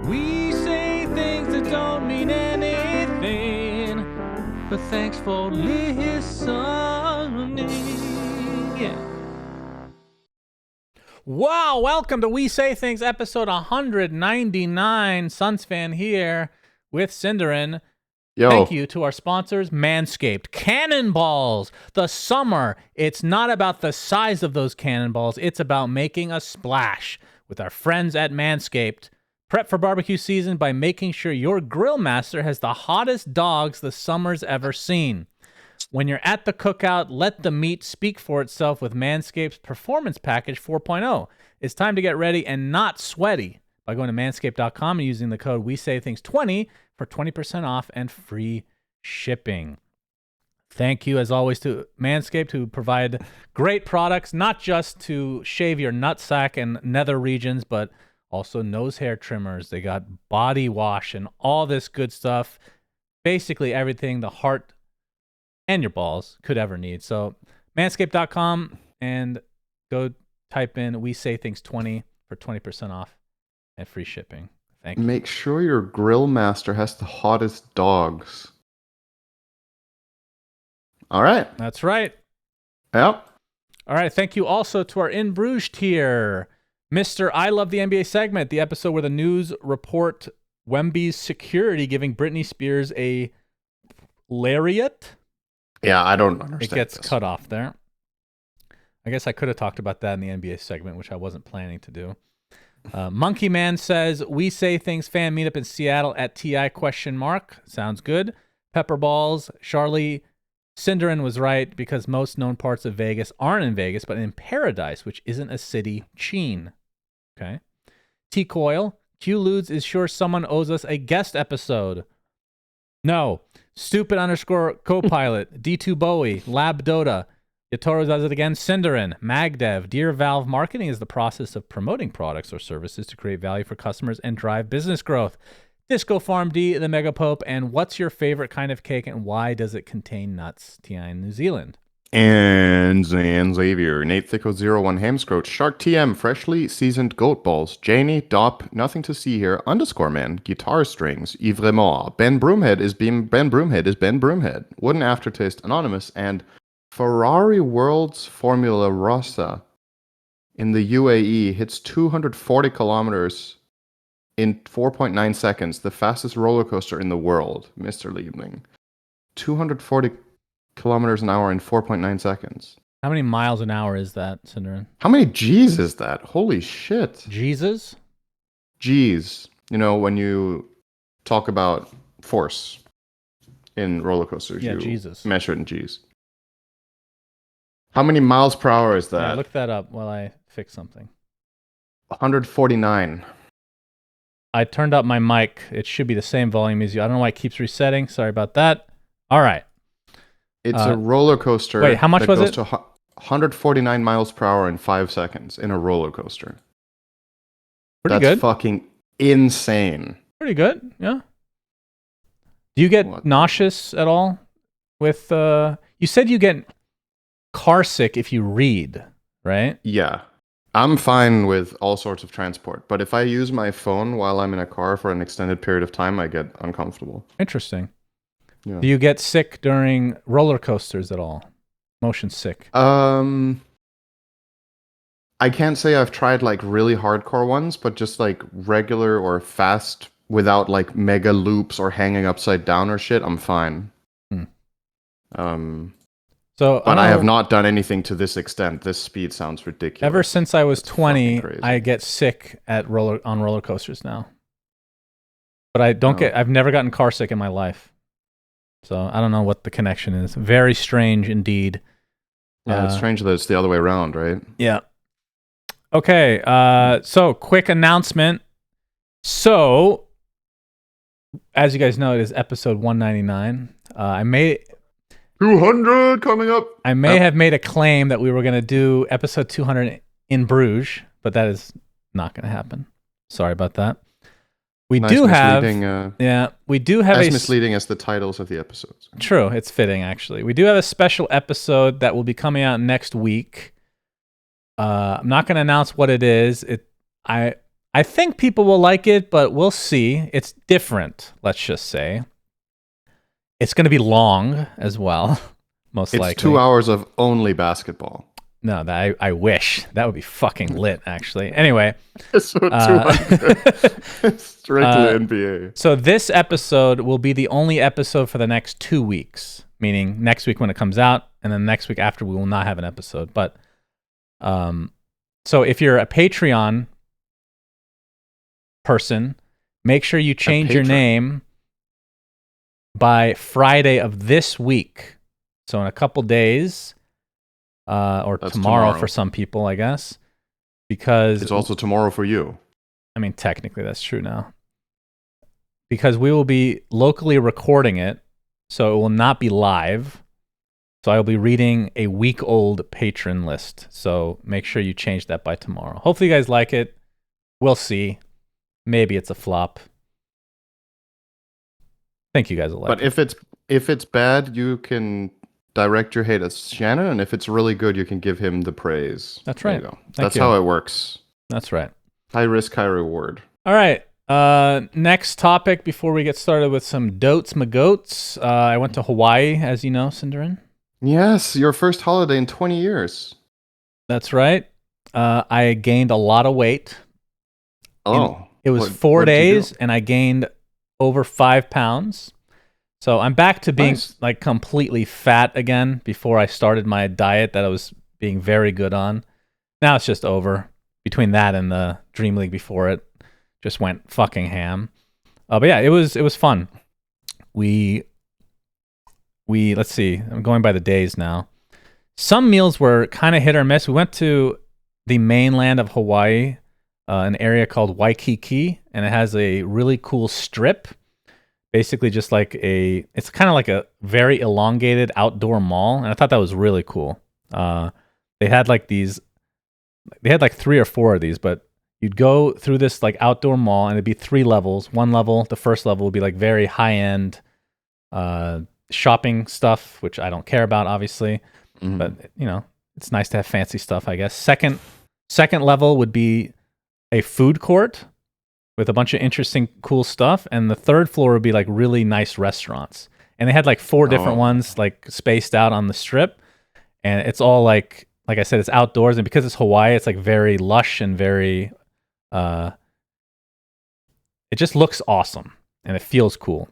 We say things that don't mean anything, but thanks for listening. Yeah. Wow, welcome to We Say Things, episode 199. Suns fan here with Cinderin. Yo. Thank you to our sponsors, Manscaped. Cannonballs. The summer, it's not about the size of those cannonballs. It's about making a splash. With our friends at Manscaped, prep for barbecue season by making sure your grill master has the hottest dogs the summer's ever seen. When you're at the cookout, let the meat speak for itself with Manscaped's Performance Package 4.0. It's time to get ready and not sweaty by going to manscaped.com and using the code WeSayThings20 for 20% off and free shipping. Thank you, as always, to Manscaped, who provide great products, not just to shave your nutsack and nether regions, but also nose hair trimmers. They got body wash and all this good stuff. Basically everything the heart and your balls could ever need. So manscaped.com and go type in We Say Things 20 for 20% off and free shipping. Thank you. Make sure your grill master has the hottest dogs. All right. That's right. Yep. All right. Thank you also to our In Bruges tier, Mr. I Love the NBA segment, the episode where the news report Wemby's security giving Britney Spears a lariat. Yeah, I don't understand. It gets cut off there. I guess I could have talked about that in the NBA segment, which I wasn't planning to do. Monkey Man says, We Say Things fan meetup in Seattle at TI ? Sounds good. Pepperballs. Charlie Cinderin was right because most known parts of Vegas aren't in Vegas, but in Paradise, which isn't a city chain. Okay. T-Coil. Q-Ludes is sure someone owes us a guest episode. No. Stupid _ Copilot. D2 Bowie. Lab Dota. Yatoro does it again. Cinderin, Magdev, Dear Valve. Marketing is the process of promoting products or services to create value for customers and drive business growth. Disco Farm D, the Mega Pope, and what's your favorite kind of cake and why does it contain nuts? TI in New Zealand. And Zan Xavier, Nate Thicko01 Hamscroach, Shark TM, Freshly Seasoned Goat Balls, Janie, Dop, Nothing to See Here, _man, Guitar Strings, Yvremont, Ben Broomhead is Ben Broomhead, Wooden Aftertaste, Anonymous, and Ferrari World's Formula Rossa in the UAE hits 240 kilometers in 4.9 seconds, the fastest roller coaster in the world, Mr. Liebling. 240 kilometers an hour in 4.9 seconds. How many miles an hour is that, Cinderin? How many G's is that? Holy shit. Jesus? G's. You know, when you talk about force in roller coasters, Yeah, you Jesus. measure it in G's. How many miles per hour is that? Yeah, look that up while I fix something. 149. I turned up my mic. It should be the same volume as you. I don't know why it keeps resetting. Sorry about that. All right. It's a roller coaster. Wait, how much was it? To 149 miles per hour in 5 seconds in a roller coaster. Pretty That's good. fucking insane. Pretty good. Yeah. Do you get nauseous at all with you said you get car sick if you read, right? Yeah. I'm fine with all sorts of transport, but if I use my phone while I'm in a car for an extended period of time, I get uncomfortable. Interesting. Yeah. Do you get sick during roller coasters at all? Motion sick? I can't say I've tried like really hardcore ones, but just like regular or fast without like mega loops or hanging upside down or shit, I'm fine. So, but I have not done anything to this extent. This speed sounds ridiculous. Ever since I was 20, crazy. I get sick on roller coasters now. But I don't I've never gotten car sick in my life. So I don't know what the connection is. Very strange indeed. Yeah, it's strange that it's the other way around, right? Yeah. Okay, so quick announcement. So, as you guys know, it is episode 199. I may 200 coming up. I may have made a claim that we were going to do episode 200 in Bruges, but that is not going to happen. Sorry about that. We do have, we do have as misleading as the titles of the episodes. True, it's fitting actually. We do have a special episode that will be coming out next week. I'm not going to announce what it is. I I think people will like it, but we'll see. It's different, let's just say. It's going to be long as well, most likely. It's 2 hours of only basketball. No, I wish. That would be fucking lit, actually. Anyway. So 200. Strictly NBA. So this episode will be the only episode for the next 2 weeks, meaning next week when it comes out, and then next week after we will not have an episode. But so if you're a Patreon person, make sure you change your name by Friday of this week. So in a couple days, or tomorrow for some people, I guess, because it's also tomorrow for you. I mean, technically that's true now, because we will be locally recording it, so it will not be live. So I'll be reading a week-old patron list. So make sure you change that by tomorrow. Hopefully you guys like it. We'll see. Maybe it's a flop. I think you guys will like it. But if it's bad, you can direct your hate at Shannon, and if it's really good, you can give him the praise. That's right. That's how it works. That's right. High risk, high reward. All right. Next topic before we get started with some dotes my goats. I went to Hawaii, as you know, Cinderin. Yes, your first holiday in 20 years. That's right. I gained a lot of weight. Oh. It was 4 days, and I gained over 5 pounds. So I'm back to being like completely fat again before I started my diet that I was being very good on. Now it's just over. Between that and the Dream League before it, just went fucking ham. But yeah, it was fun. We let's see. I'm going by the days now. Some meals were kind of hit or miss. We went to the mainland of Hawaii, an area called Waikiki, and it has a really cool strip. Basically just like it's kind of like a very elongated outdoor mall, and I thought that was really cool. They had like 3 or 4 of these, but you'd go through this like outdoor mall, and it'd be 3 levels. One level, the first level would be like very high-end shopping stuff, which I don't care about, obviously. Mm-hmm. But, you know, it's nice to have fancy stuff, I guess. Second level would be a food court with a bunch of interesting, cool stuff. And the third floor would be like really nice restaurants. And they had like 4 different ones like spaced out on the strip. And it's all like I said, it's outdoors. And because it's Hawaii, it's like very lush and very, it just looks awesome and it feels cool.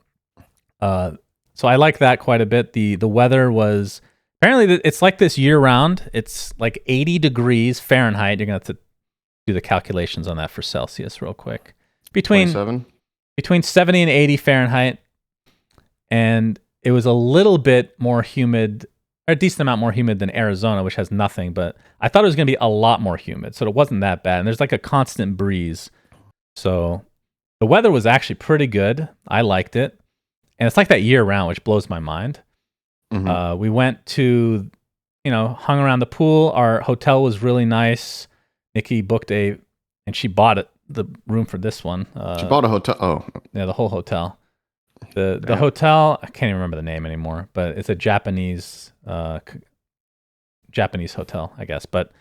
So I like that quite a bit. The weather was, apparently it's like this year round. It's like 80 degrees Fahrenheit. You're going to have to do the calculations on that for Celsius real quick. Between 70 and 80 Fahrenheit, and it was a little bit more humid, or a decent amount more humid than Arizona, which has nothing, but I thought it was going to be a lot more humid, so it wasn't that bad, and there's like a constant breeze, so the weather was actually pretty good. I liked it, and it's like that year-round, which blows my mind. Mm-hmm. We went to, hung around the pool. Our hotel was really nice. Nikki booked and she bought it. The room for this one. She bought a hotel. Oh, yeah, the whole hotel. The hotel. I can't even remember the name anymore, but it's a Japanese hotel, I guess. But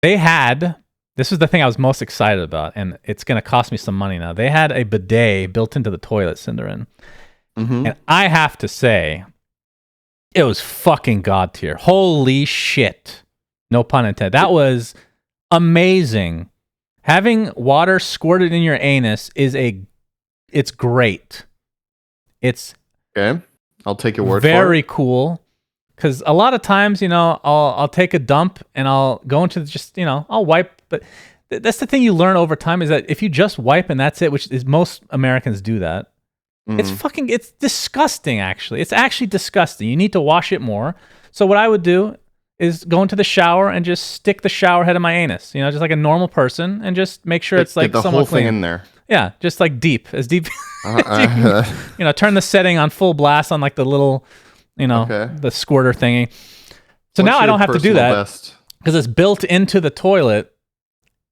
they had. This was the thing I was most excited about, and it's going to cost me some money now. They had a bidet built into the toilet, Cinderin, and I have to say, it was fucking god tier. Holy shit! No pun intended. That was amazing. Having water squirted in your anus it's great. It's okay. I'll take your word for it. Very cool. Because a lot of times, I'll take a dump and I'll go into I'll wipe. But that's the thing you learn over time, is that if you just wipe and that's it, which is most Americans do that. Mm-hmm. It's disgusting, actually. It's actually disgusting. You need to wash it more. So what I would do is go into the shower and just stick the shower head in my anus, just like a normal person, and just make sure it's like the somewhat whole clean. Thing in there. Yeah, just like as deep as you can, turn the setting on full blast on like the little, the squirter thingy. So now I don't have to do that because it's built into the toilet,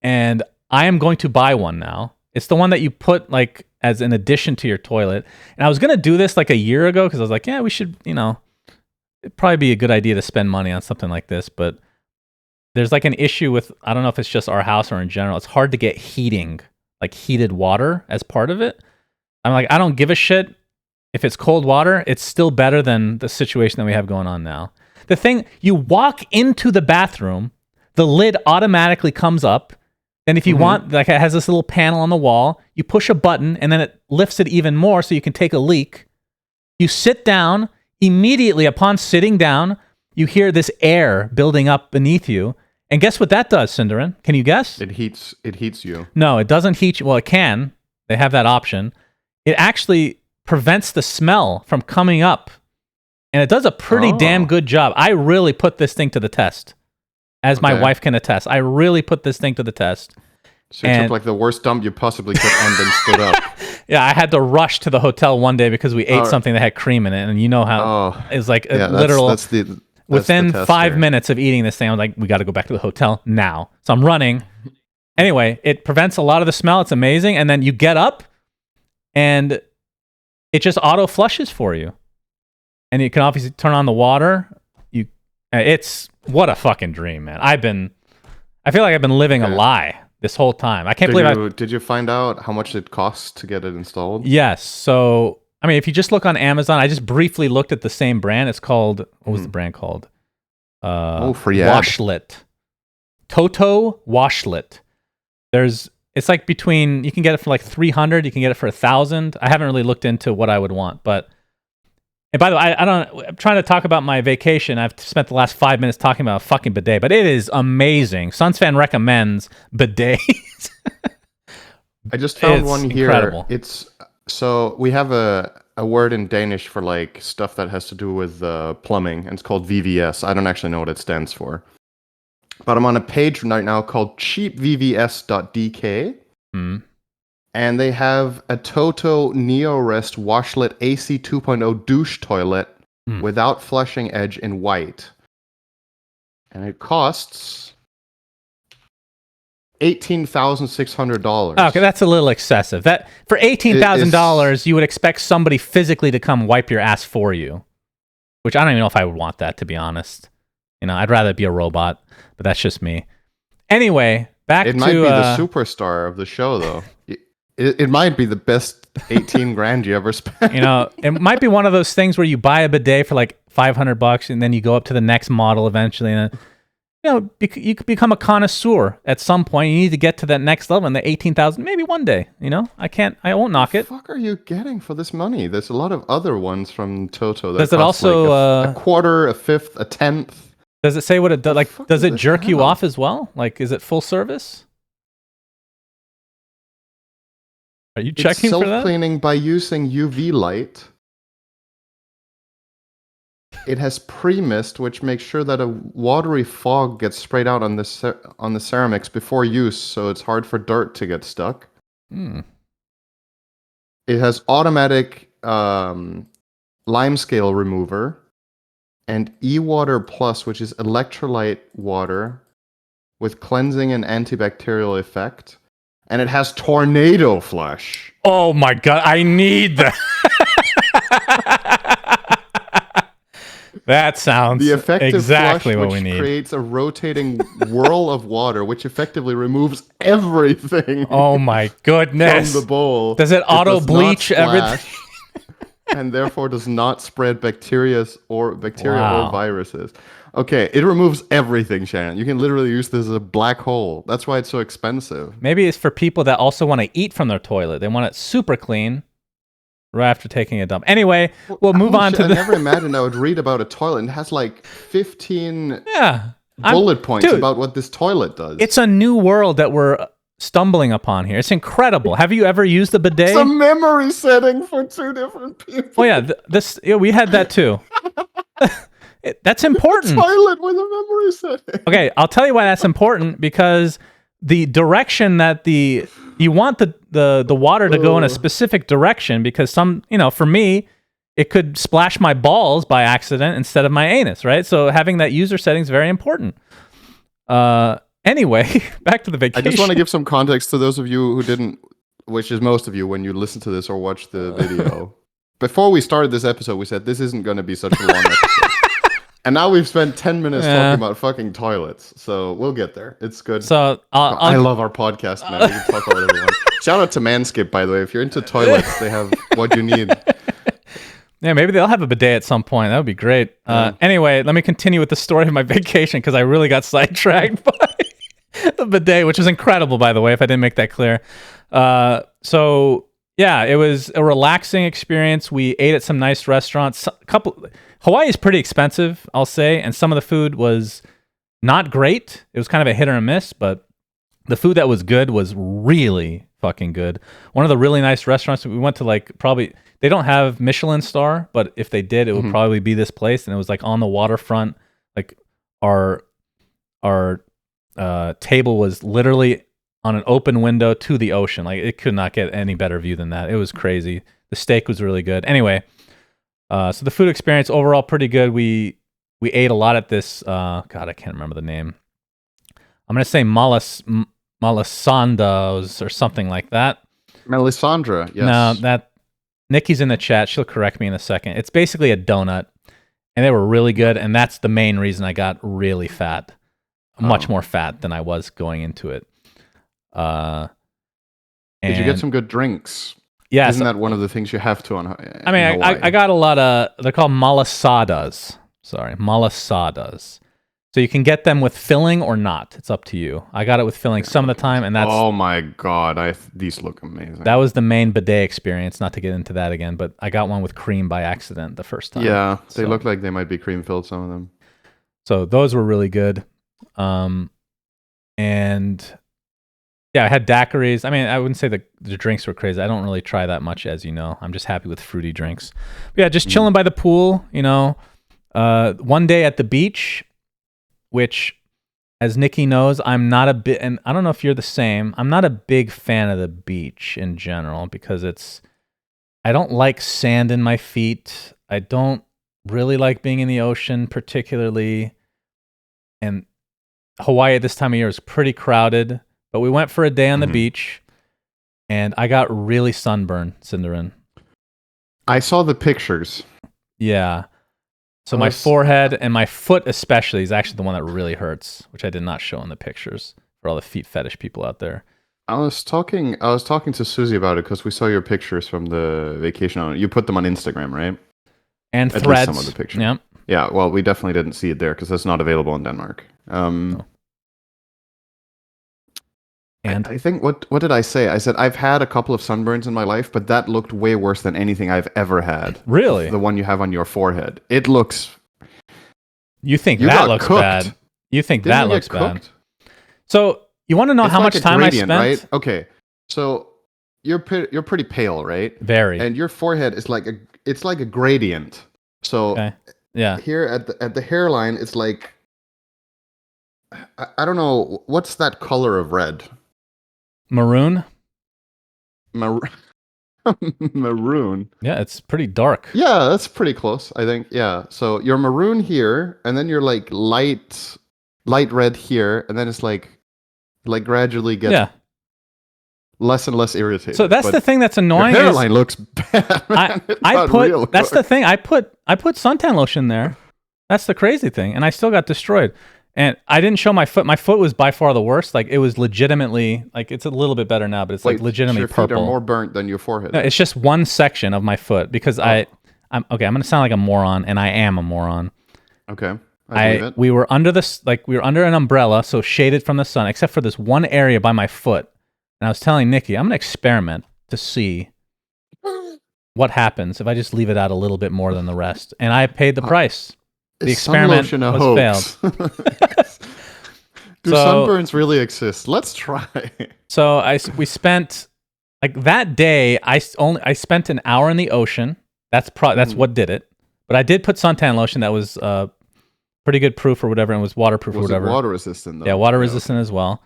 and I am going to buy one now. It's the one that you put like as an addition to your toilet. And I was going to do this like a year ago because I was like, yeah, we should, it'd probably be a good idea to spend money on something like this, but there's like an issue with, I don't know if it's just our house or in general, it's hard to get heating like heated water as part of it. I'm like, I don't give a shit if it's cold water. It's still better than the situation that we have going on now. The thing, you walk into the bathroom, the lid automatically comes up. And if you want, like it has this little panel on the wall, you push a button and then it lifts it even more so you can take a leak. You sit down, immediately upon sitting down, you hear this air building up beneath you. And guess what that does, Cinderin? Can you guess? It heats you. No, it doesn't heat you. Well, it can. They have that option. It actually prevents the smell from coming up. And it does a pretty damn good job. I really put this thing to the test. As my wife can attest. I really put this thing to the test. So you took like the worst dump you possibly could and then stood up. Yeah, I had to rush to the hotel one day because we ate something that had cream in it. And you know how it's like a literal... Within 5 minutes of eating this thing, I was like, we got to go back to the hotel now. So I'm running. Anyway, it prevents a lot of the smell. It's amazing. And then you get up and it just auto flushes for you. And you can obviously turn on the water. It's what a fucking dream, man. I feel like I've been living a lie this whole time. I can't believe Did you find out how much it costs to get it installed? Yes. So, I mean, if you just look on Amazon, I just briefly looked at the same brand. It's called, what was the brand called? For Riyadh. Washlet. Toto Washlet. It's like between, you can get it for like 300, you can get it for 1,000. I haven't really looked into what I would want, but, and by the way, I'm trying to talk about my vacation. I've spent the last 5 minutes talking about a fucking bidet, but it is amazing. Sunsfan recommends bidets. I just found one here. Incredible. So we have a word in Danish for like stuff that has to do with plumbing, and it's called VVS. I don't actually know what it stands for. But I'm on a page right now called cheapvvs.dk. And they have a Toto NeoRest Washlet AC 2.0 douche toilet without flushing edge in white. And it costs $18,600. Okay, that's a little excessive. That for $18,000, you would expect somebody physically to come wipe your ass for you. Which I don't even know if I would want that, to be honest. You know, I'd rather be a robot, but that's just me. Anyway, it might be the superstar of the show, though. It might be the best 18 grand you ever spent. You know, it might be one of those things where you buy a bidet for like $500 and then you go up to the next model eventually. And you know, you could become a connoisseur at some point. You need to get to that next level, and the 18,000, maybe one day. You know, I won't knock it. What the fuck are you getting for this money? There's a lot of other ones from Toto that does it cost also like a quarter, a fifth, a tenth. Does it say what it does? Like, does it jerk you off as well? Like, is it full service? Are you checking for that? Self-cleaning by using UV light. It has pre-mist, which makes sure that a watery fog gets sprayed out on the ceramics before use, so it's hard for dirt to get stuck. It has automatic lime scale remover, and E-Water Plus, which is electrolyte water with cleansing and antibacterial effect. And it has tornado flush. Oh my god, I need that. That sounds exactly what we need. Which creates a rotating whirl of water, which effectively removes everything. Oh my goodness! From the bowl. Does it auto bleach everything? And therefore does not spread bacteria or viruses. Okay, it removes everything, Shannon. You can literally use this as a black hole. That's why it's so expensive. Maybe it's for people that also want to eat from their toilet. They want it super clean right after taking a dump. Anyway, we'll move on to I never imagined I would read about a toilet and it has like 15 bullet points about what this toilet does. It's a new world that we're stumbling upon here. It's incredible. Have you ever used the bidet? It's a memory setting for two different people. Oh yeah, we had that too. That's important. Toilet with a memory setting. Okay, I'll tell you why that's important, because the direction that you want the water to go in a specific direction, because for me, it could splash my balls by accident instead of my anus, right? So having that user setting is very important. Anyway, back to the vacation. I just want to give some context to those of you who didn't, which is most of you when you listen to this or watch the video. Before we started this episode, we said this isn't going to be such a long episode. And now we've spent 10 minutes talking about fucking toilets. So we'll get there. It's good. So I love our podcast, man. We can talk about everyone. Shout out to Manscaped, by the way. If you're into toilets, they have what you need. Yeah, maybe they'll have a bidet at some point. That would be great. Anyway, let me continue with the story of my vacation because I really got sidetracked by the bidet, which is incredible, by the way, if I didn't make that clear. So, yeah, it was a relaxing experience. We ate at some nice restaurants. Hawaii is pretty expensive, I'll say, and some of the food was not great. It was kind of a hit or a miss, but the food that was good was really fucking good. One of the really nice restaurants we went to, like, probably they don't have Michelin star, but if they did, it would probably be this place, and it was like on the waterfront. Like our table was literally on an open window to the ocean. Like it could not get any better view than that. It was crazy. The steak was really good. Anyway, so the food experience overall pretty good. We ate a lot at this. God, I can't remember the name. I'm gonna say Malasandos or something like that. Melisandre, yes. No, that Nikki's in the chat. She'll correct me in a second. It's basically a donut, and they were really good, and that's the main reason I got really fat. Much more fat than I was going into it. Did you get some good drinks? Yes. Isn't that one of the things you have to on I mean, I got a lot of, they're called malasadas. Sorry, malasadas. So you can get them with filling or not. It's up to you. I got it with filling some of the time, and that's... Oh my god, these look amazing. That was the main bidet experience, not to get into that again, but I got one with cream by accident the first time. Yeah, they look like they might be cream-filled, some of them. So those were really good. And yeah, I had daiquiris. I mean, I wouldn't say the drinks were crazy. I don't really try that much, as you know. I'm just happy with fruity drinks. But yeah, just chilling by the pool, you know. One day at the beach, which, as Nikki knows, I'm not a bit, and I don't know if you're the same, I'm not a big fan of the beach in general because I don't like sand in my feet. I don't really like being in the ocean particularly. And Hawaii at this time of year is pretty crowded, but we went for a day on the beach, and I got really sunburned, Cinderin. I saw the pictures. Yeah. So my forehead and my foot especially is actually the one that really hurts, which I did not show in the pictures for all the feet fetish people out there. I was talking to Susie about it because we saw your pictures from the vacation. You put them on Instagram, right? And At Threads. least some of the pictures. Yeah. Yeah, well, we definitely didn't see it there because that's not available in Denmark. And I think, what did I say? I said, I've had a couple of sunburns in my life, but that looked way worse than anything I've ever had. Really? The one you have on your forehead. It looks... You think that looks cooked. Bad. You think Didn't that you looks get bad. cooked? So, you want to know how like much time gradient, I spent? Right? Okay, so you're pretty pale, right? Very. And your forehead is like a gradient. So okay. Yeah. Here at the hairline, it's like... I don't know, what's that color of red? Maroon? Maroon. Yeah, it's pretty dark. Yeah, that's pretty close, I think. Yeah. So you're maroon here, and then you're like light red here, and then it's like gradually gets less and less irritated. So that's the thing that's annoying. Your hairline looks bad. That's the thing. I put suntan lotion there. That's the crazy thing, and I still got destroyed. And I didn't show my foot. My foot was by far the worst. Like it was legitimately, like it's a little bit better now, but it's like legitimately your purple. Feet are more burnt than your forehead. No, it's just one section of my foot because I'm okay. I'm gonna sound like a moron, and I am a moron. Okay, I believe it. We were under an umbrella, so shaded from the sun, except for this one area by my foot. And I was telling Nikki, I'm gonna experiment to see what happens if I just leave it out a little bit more than the rest. And I paid the price. The experiment was failed. Do sunburns really exist? Let's try. So we spent like that day. I spent an hour in the ocean. That's what did it. But I did put suntan lotion that was pretty good proof or whatever, and was waterproof or whatever. Was it water resistant though? Yeah, water resistant as well.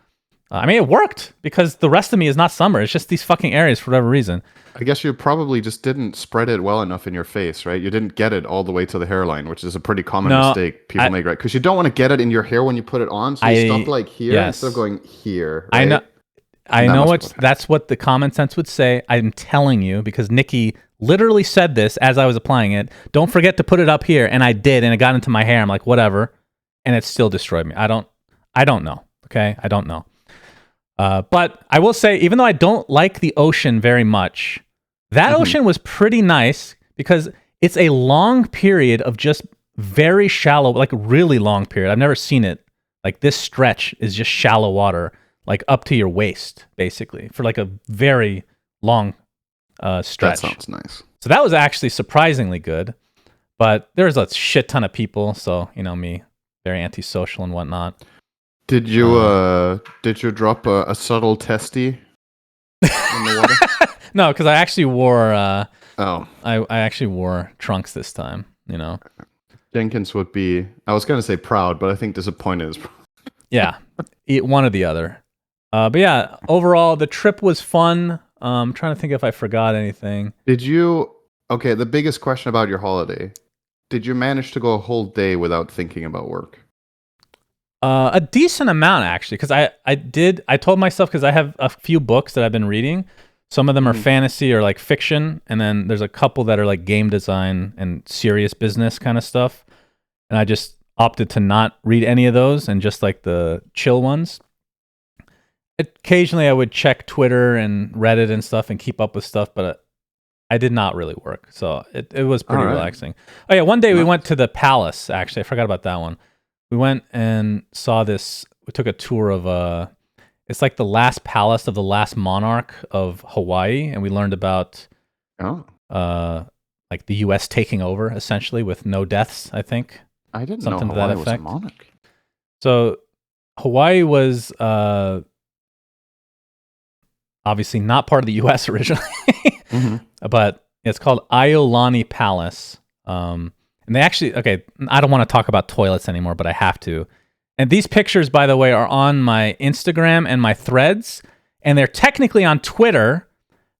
I mean, it worked because the rest of me is not summer. It's just these fucking areas for whatever reason. I guess you probably just didn't spread it well enough in your face, right? You didn't get it all the way to the hairline, which is a pretty common mistake people make, right? Because you don't want to get it in your hair when you put it on, so you stop like here instead of going here. Right? I know that's what the common sense would say. I'm telling you because Nikki literally said this as I was applying it. Don't forget to put it up here, and I did, and it got into my hair. I'm like, whatever, and it still destroyed me. I don't know. Okay, I don't know. But I will say, even though I don't like the ocean very much, that ocean was pretty nice because it's a long period of just very shallow, like really long period. I've never seen it. Like this stretch is just shallow water, like up to your waist, basically, for like a very long stretch. That sounds nice. So that was actually surprisingly good. But there's a shit ton of people, so me, very antisocial and whatnot. Did you drop a subtle testy in the water? No, because I actually wore. I actually wore trunks this time. Jenkins would be. I was gonna say proud, but I think disappointed is. Yeah, one or the other. But yeah, overall the trip was fun. I'm trying to think if I forgot anything. Did you? Okay, the biggest question about your holiday. Did you manage to go a whole day without thinking about work? A decent amount, actually, because I told myself, because I have a few books that I've been reading. Some of them are fantasy or like fiction, and then there's a couple that are like game design and serious business kind of stuff. And I just opted to not read any of those and just like the chill ones. Occasionally I would check Twitter and Reddit and stuff and keep up with stuff, but I did not really work. So it was pretty relaxing. Oh yeah, one day we went to the palace, actually. I forgot about that one. We went and saw this, we took a tour of it's like the last palace of the last monarch of Hawaii, and we learned about like the US taking over essentially with no deaths, I think. I didn't Something know to that Hawaii was a effect. monarch. So Hawaii was obviously not part of the US originally. But it's called Iolani Palace. And they actually, I don't want to talk about toilets anymore, but I have to. And these pictures, by the way, are on my Instagram and my threads, and they're technically on Twitter,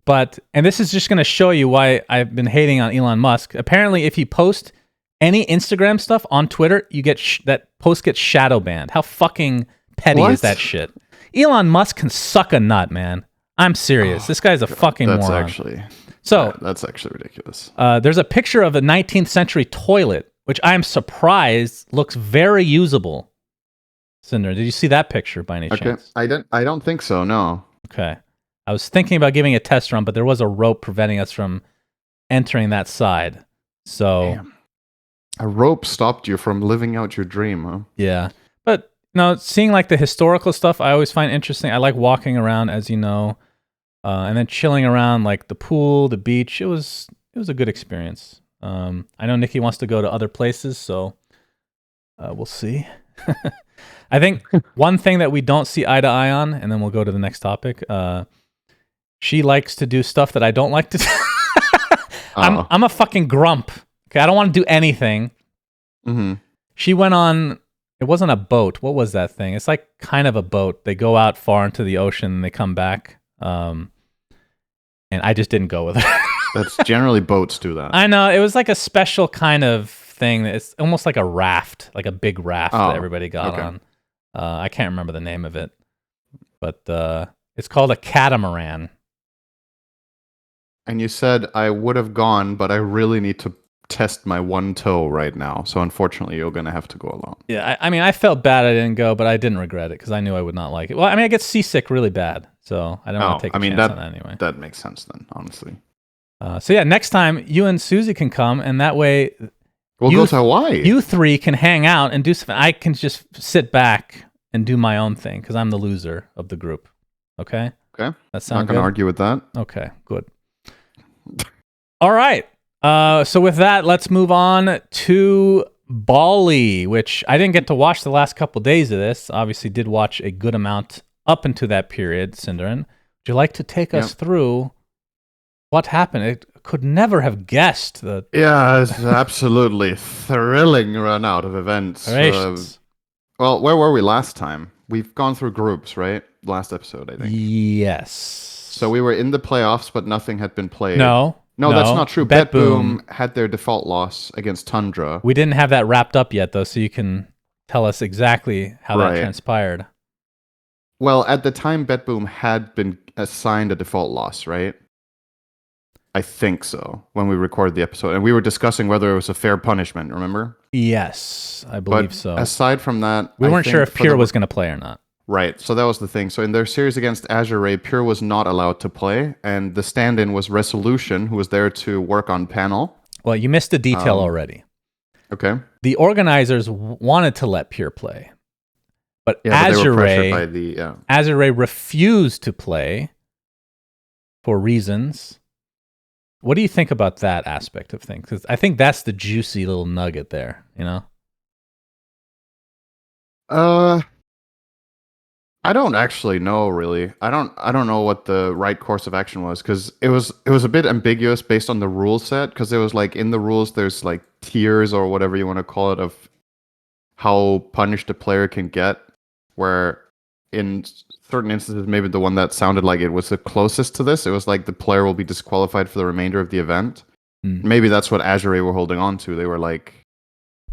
and this is just going to show you why I've been hating on Elon Musk. Apparently, if you post any Instagram stuff on Twitter, you get that post gets shadow banned. How fucking petty is that shit? Elon Musk can suck a nut, man. I'm serious. This guy's a fucking moron. That's actually ridiculous. There's a picture of a 19th century toilet, which I'm surprised looks very usable. Cinder, did you see that picture by any chance? I don't think so, no. Okay. I was thinking about giving a test run, but there was a rope preventing us from entering that side. So damn. A rope stopped you from living out your dream, huh? Yeah. But seeing like the historical stuff I always find interesting. I like walking around, as you know. And then chilling around like the pool, the beach. It was a good experience. I know Nikki wants to go to other places, so we'll see. I think one thing that we don't see eye to eye on, and then we'll go to the next topic. She likes to do stuff that I don't like to do. I'm a fucking grump. Okay, I don't want to do anything. She went on. It wasn't a boat. What was that thing? It's like kind of a boat. They go out far into the ocean and they come back. And I just didn't go with it. That's generally boats do that. I know. It was like a special kind of thing. It's almost like a raft, like a big raft that everybody got on. I can't remember the name of it, but it's called a catamaran. And you said I would have gone, but I really need to test my one toe right now. So unfortunately, you're going to have to go alone. Yeah, I mean, I felt bad I didn't go, but I didn't regret it because I knew I would not like it. Well, I mean, I get seasick really bad, so I don't want to take a chance on that anyway. That makes sense then, honestly. So yeah, next time you and Susie can come, and that way we'll go to Hawaii. You three can hang out and do something. I can just sit back and do my own thing because I'm the loser of the group. Okay? Okay. That sounds good? Not going to argue with that. Okay, good. All right. So with that, let's move on to Bali, which I didn't get to watch the last couple days of this. Obviously did watch a good amount up into that period, Cinderin. Would you like to take us through what happened? It could never have guessed that. Yeah, it's absolutely thrilling run out of events. Well, where were we last time? We've gone through groups, right? Last episode, I think. Yes. So we were in the playoffs, but nothing had been played. No, that's not true. BetBoom had their default loss against Tundra. We didn't have that wrapped up yet, though, so you can tell us exactly how that transpired. Well, at the time, BetBoom had been assigned a default loss, right? I think so, when we recorded the episode. And we were discussing whether it was a fair punishment, remember? Yes, I believe so. Aside from that... We weren't sure if Pure was going to play or not. Right. So that was the thing. So in their series against Azure Ray, Pure was not allowed to play, and the stand-in was Resolution, who was there to work on panel. Well, you missed a detail already. Okay. The organizers wanted to let Pure play, but Yeah, but they were pressured by Azure Ray refused to play for reasons. What do you think about that aspect of things? Because I think that's the juicy little nugget there, you know? I don't actually know really. I don't know what the right course of action was because it was a bit ambiguous based on the rule set because it was like in the rules there's like tiers or whatever you want to call it of how punished a player can get, where in certain instances maybe the one that sounded like it was the closest to this, it was like the player will be disqualified for the remainder of the event. Maybe that's what Azure were holding on to. They were like,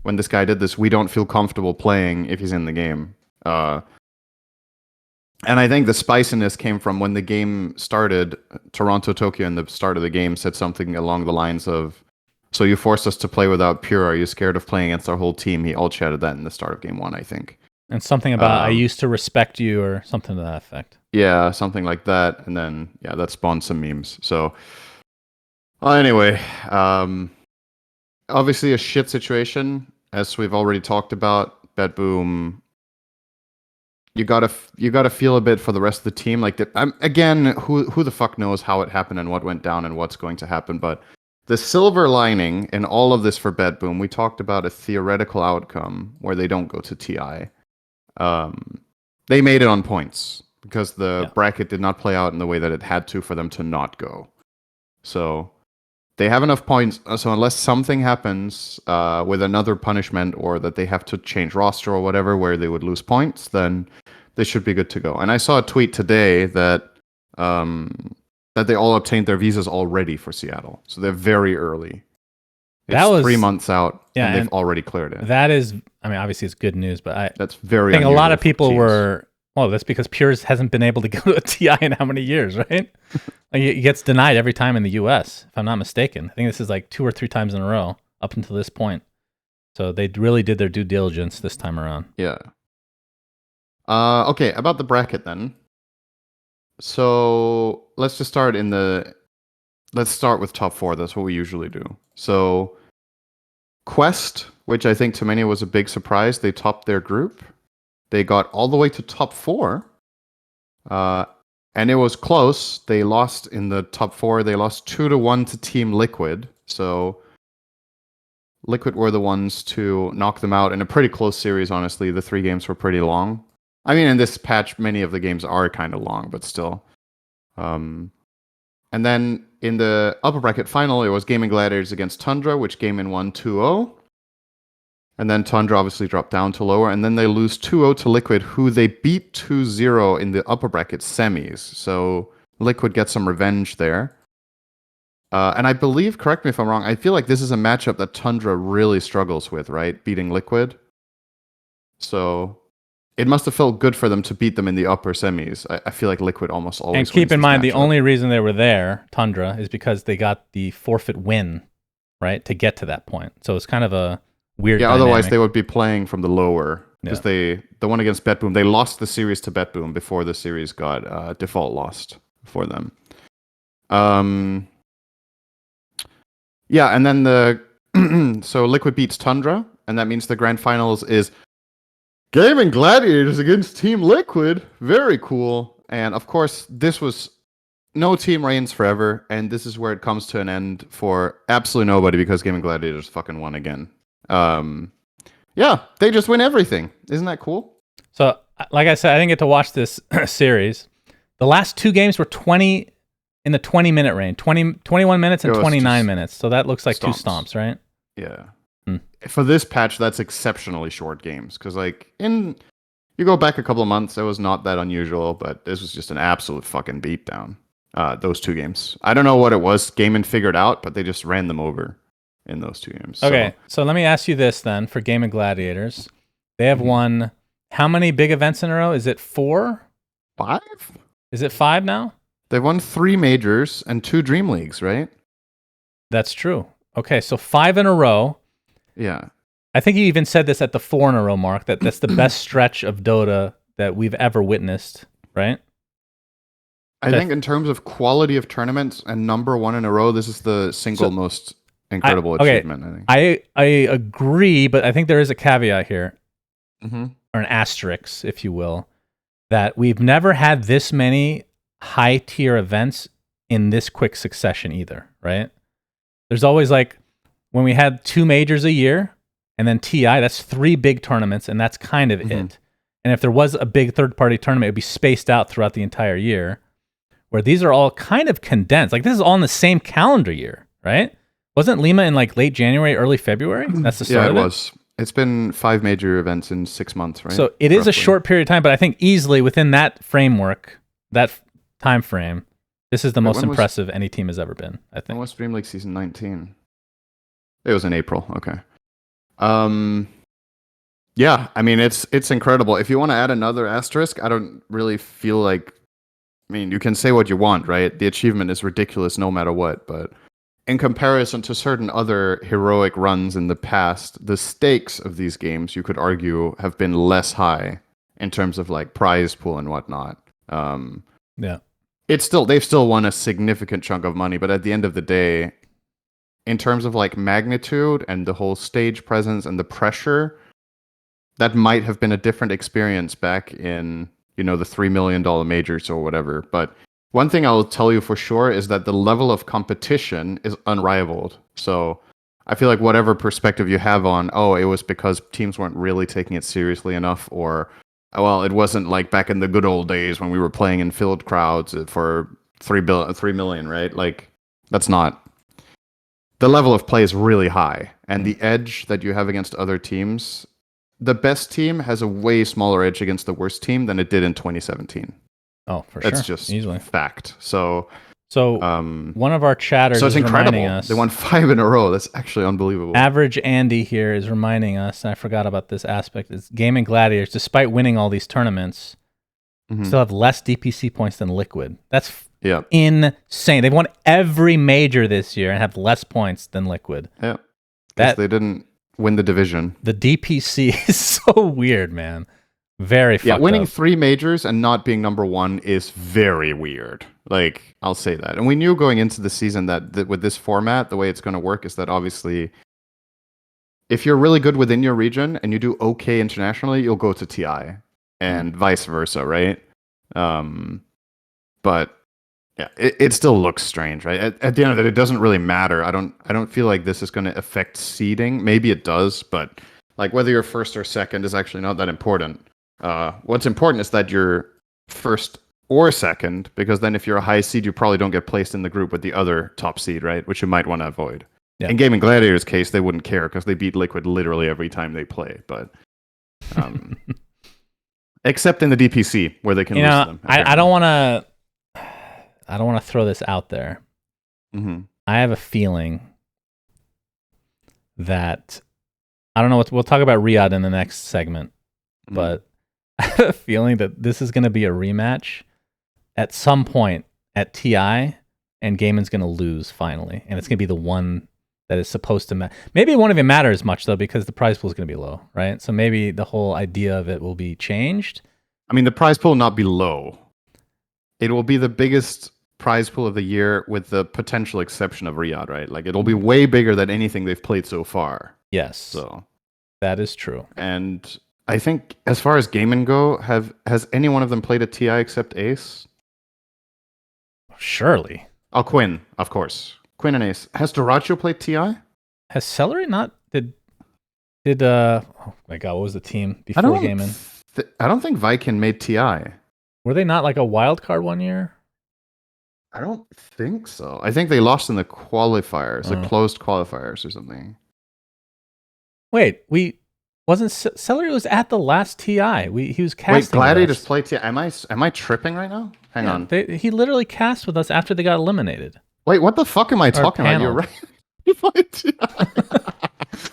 when this guy did this, we don't feel comfortable playing if he's in the game. And I think the spiciness came from when the game started. Toronto, Tokyo, in the start of the game said something along the lines of, "So you forced us to play without Pure. Are you scared of playing against our whole team?" He all chatted that in the start of game 1, I think. And something about, I used to respect you, or something to that effect. Yeah, something like that. And then, yeah, that spawned some memes. So, anyway, obviously a shit situation, as we've already talked about. Bet Boom, you gotta feel a bit for the rest of the team. Like, again, who the fuck knows how it happened and what went down and what's going to happen. But the silver lining in all of this for Bet Boom, we talked about a theoretical outcome where they don't go to TI. They made it on points because the bracket did not play out in the way that it had to for them to not go. So they have enough points. So unless something happens with another punishment or that they have to change roster or whatever where they would lose points, then they should be good to go. And I saw a tweet today that that they all obtained their visas already for Seattle. So they're very early. It's 3 months out, and they've already cleared it. That is, I mean, obviously it's good news, but that's very. I think a lot of people were. Well, that's because Pures hasn't been able to go to a TI in how many years, right? Like, it gets denied every time in the U.S., if I'm not mistaken. I think this is like 2 or 3 times in a row up until this point. So they really did their due diligence this time around. Yeah. Okay, about the bracket then. So let's just start let's start with top 4. That's what we usually do. So Quest, which I think to many was a big surprise, they topped their group. They got all the way to top 4. And it was close. They lost in the top 4. They lost 2-1 to Team Liquid. So Liquid were the ones to knock them out in a pretty close series, honestly. The 3 games were pretty long. I mean, in this patch, many of the games are kind of long, but still. And then in the upper bracket final, it was Gaming Gladiators against Tundra, which Gaming won 2-0. And then Tundra obviously dropped down to lower. And then they lose 2-0 to Liquid, who they beat 2-0 in the upper bracket semis. So Liquid gets some revenge there. And I believe, correct me if I'm wrong, I feel like this is a matchup that Tundra really struggles with, right? Beating Liquid. So it must have felt good for them to beat them in the upper semis. I feel like Liquid almost always wins. And keep in mind, the only reason they were there, Tundra, is because they got the forfeit win, right? To get to that point. So it's kind of a weird dynamic. Otherwise they would be playing from the lower. Because the one against Bet Boom, they lost the series to Bet Boom before the series got default lost for them. Yeah, and then so Liquid beats Tundra, and that means the grand finals is Gaming Gladiators against Team Liquid. Very cool. And of course, this was no team reigns forever, and this is where it comes to an end for absolutely nobody because Gaming Gladiators fucking won again. Yeah, they just win everything. Isn't that cool? So, like I said, I didn't get to watch this series. The last 2 games were 20 in the 20-minute range, 21 minutes and 29 minutes. So that looks like stomps. 2 stomps, right? Yeah. For this patch, that's exceptionally short games because, like, you go back a couple of months, it was not that unusual, but this was just an absolute fucking beatdown. Those 2 games. I don't know what it was. Gaming figured out, but they just ran them over in those 2 games. Okay, so let me ask you this then for Gaming Gladiators. They have won how many big events in a row? Is it 4? 5? Is it 5 now? They've won 3 majors and 2 Dream Leagues, right? That's true. Okay, so 5 in a row. Yeah. I think you even said this at the 4 in a row mark, that's the best stretch of Dota that we've ever witnessed, right? I think in terms of quality of tournaments and number one in a row, this is the single most incredible achievement, I think. I agree, but I think there is a caveat here, Mm-hmm. or an asterisk, if you will, that we've never had this many high-tier events in this quick succession either, right? There's always like, when we had 2 majors a year, and then TI, that's 3 big tournaments, and that's kind of it. And if there was a big third-party tournament, it would be spaced out throughout the entire year, where these are all kind of condensed. Like, this is all in the same calendar year, right? Wasn't Lima in like late January, early February? That's the start of it? Yeah, it was. It's been 5 major events in 6 months, right? So it is a short period of time, but I think easily within that framework, that time frame, this is the most impressive any team has ever been, I think. When was Dream League Season 19? It was in April, okay. Yeah, I mean, it's incredible. If you want to add another asterisk, I don't really feel like... I mean, you can say what you want, right? The achievement is ridiculous no matter what, but in comparison to certain other heroic runs in the past, the stakes of these games, you could argue, have been less high in terms of like prize pool and whatnot. Yeah. They've still won a significant chunk of money, but at the end of the day, in terms of like magnitude and the whole stage presence and the pressure, that might have been a different experience back in, the $3 million majors or whatever. But one thing I'll tell you for sure is that the level of competition is unrivaled. So I feel like whatever perspective you have on, it was because teams weren't really taking it seriously enough, or, well, it wasn't like back in the good old days when we were playing in filled crowds for 3 million, right? Like, that's not... The level of play is really high, and the edge that you have against other teams, the best team has a way smaller edge against the worst team than it did in 2017. Oh, for sure. That's just easily fact. So one of our chatters is reminding us. They won 5 in a row. That's actually unbelievable. Average Andy here is reminding us, and I forgot about this aspect, is Gaming Gladiators, despite winning all these tournaments, still have less DPC points than Liquid. That's insane. They've won every major this year and have less points than Liquid. Yeah. Because they didn't win the division. The DPC is so weird, man. Very fucked up. Winning 3 majors and not being number 1 is very weird. Like, I'll say that. And we knew going into the season that with this format, the way it's going to work is that obviously, if you're really good within your region and you do okay internationally, you'll go to TI, and vice versa, right? But yeah, it still looks strange, right? At the end of it, it doesn't really matter. I don't feel like this is going to affect seeding. Maybe it does, but like whether you're first or second is actually not that important. What's important is that you're first or second, because then if you're a high seed, you probably don't get placed in the group with the other top seed, right? Which you might want to avoid. Yeah. In Gaming Gladiators' case, they wouldn't care because they beat Liquid literally every time they play. But except in the DPC where they can lose them. I don't want to throw this out there. I have a feeling that I don't know we'll talk about Riyadh in the next segment, but I have a feeling that this is going to be a rematch at some point at TI, and Gaiman's going to lose finally, and it's going to be the one that is supposed to matter. Maybe it won't even matter as much though, because the prize pool is going to be low, right? So maybe the whole idea of it will be changed. I mean, the prize pool will not be low. It will be the biggest prize pool of the year, with the potential exception of Riyadh, right? Like, it'll be way bigger than anything they've played so far. Yes. So that is true. And I think as far as Gaiman go, has any one of them played a TI except Ace? Surely. Oh, Quinn, of course. Quinn and Ace. Has Doracho played TI? Has Celery not? Did oh my god, what was the team before Gaiman? I don't think Viking made TI. Were they not like a wild card one year? I don't think so. I think they lost in the qualifiers, the closed qualifiers or something. Wait, Celery was at the last TI. He was casting. Wait, Gladiators play TI. Am I tripping right now? Hang on. He literally cast with us after they got eliminated. Wait, what the fuck am I talking about? You're right. You played TI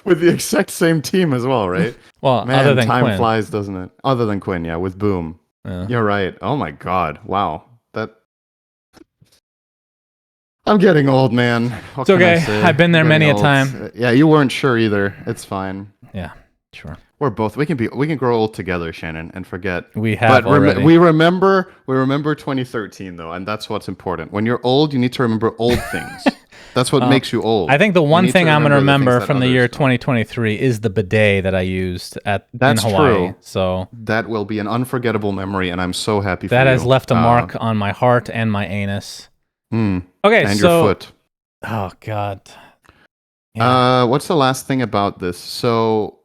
with the exact same team as well, right? Well, man, other than time Quinn. flies, doesn't it? Other than Quinn, yeah, with Boom. Yeah. You're right. Oh my god, wow. I'm getting old, man. It's okay. I've been there many a time. Yeah, you weren't sure either. It's fine. Yeah. Sure. We're both. We can grow old together, Shannon, and forget. We have But already. we remember 2013 though, and that's what's important. When you're old, you need to remember old things. That's what makes you old. I think the one thing I'm going to remember from the year others don't. 2023 is the bidet that I used in That's Hawaii. true. So That will be an unforgettable memory, and I'm so happy for that you. has left a mark on my heart and my anus. Okay, and your foot. Oh God. Yeah. What's the last thing about this? So,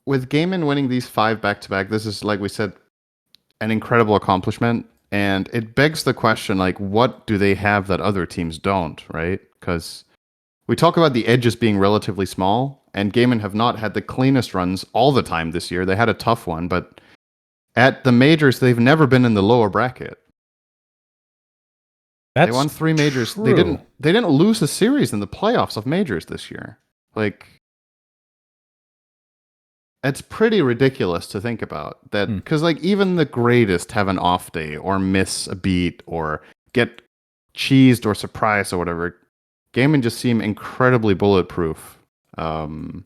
with Gaiman winning these 5 back-to-back, this is, like we said, an incredible accomplishment. And it begs the question, like, what do they have that other teams don't, right? Because we talk about the edges being relatively small, and Gaiman have not had the cleanest runs all the time this year. They had a tough one, but at the majors, they've never been in the lower bracket. They won 3 majors. True. They didn't lose a series in the playoffs of majors this year. Like, it's pretty ridiculous to think about that, because like even the greatest have an off day or miss a beat or get cheesed or surprised or whatever. Gaiman just seem incredibly bulletproof. So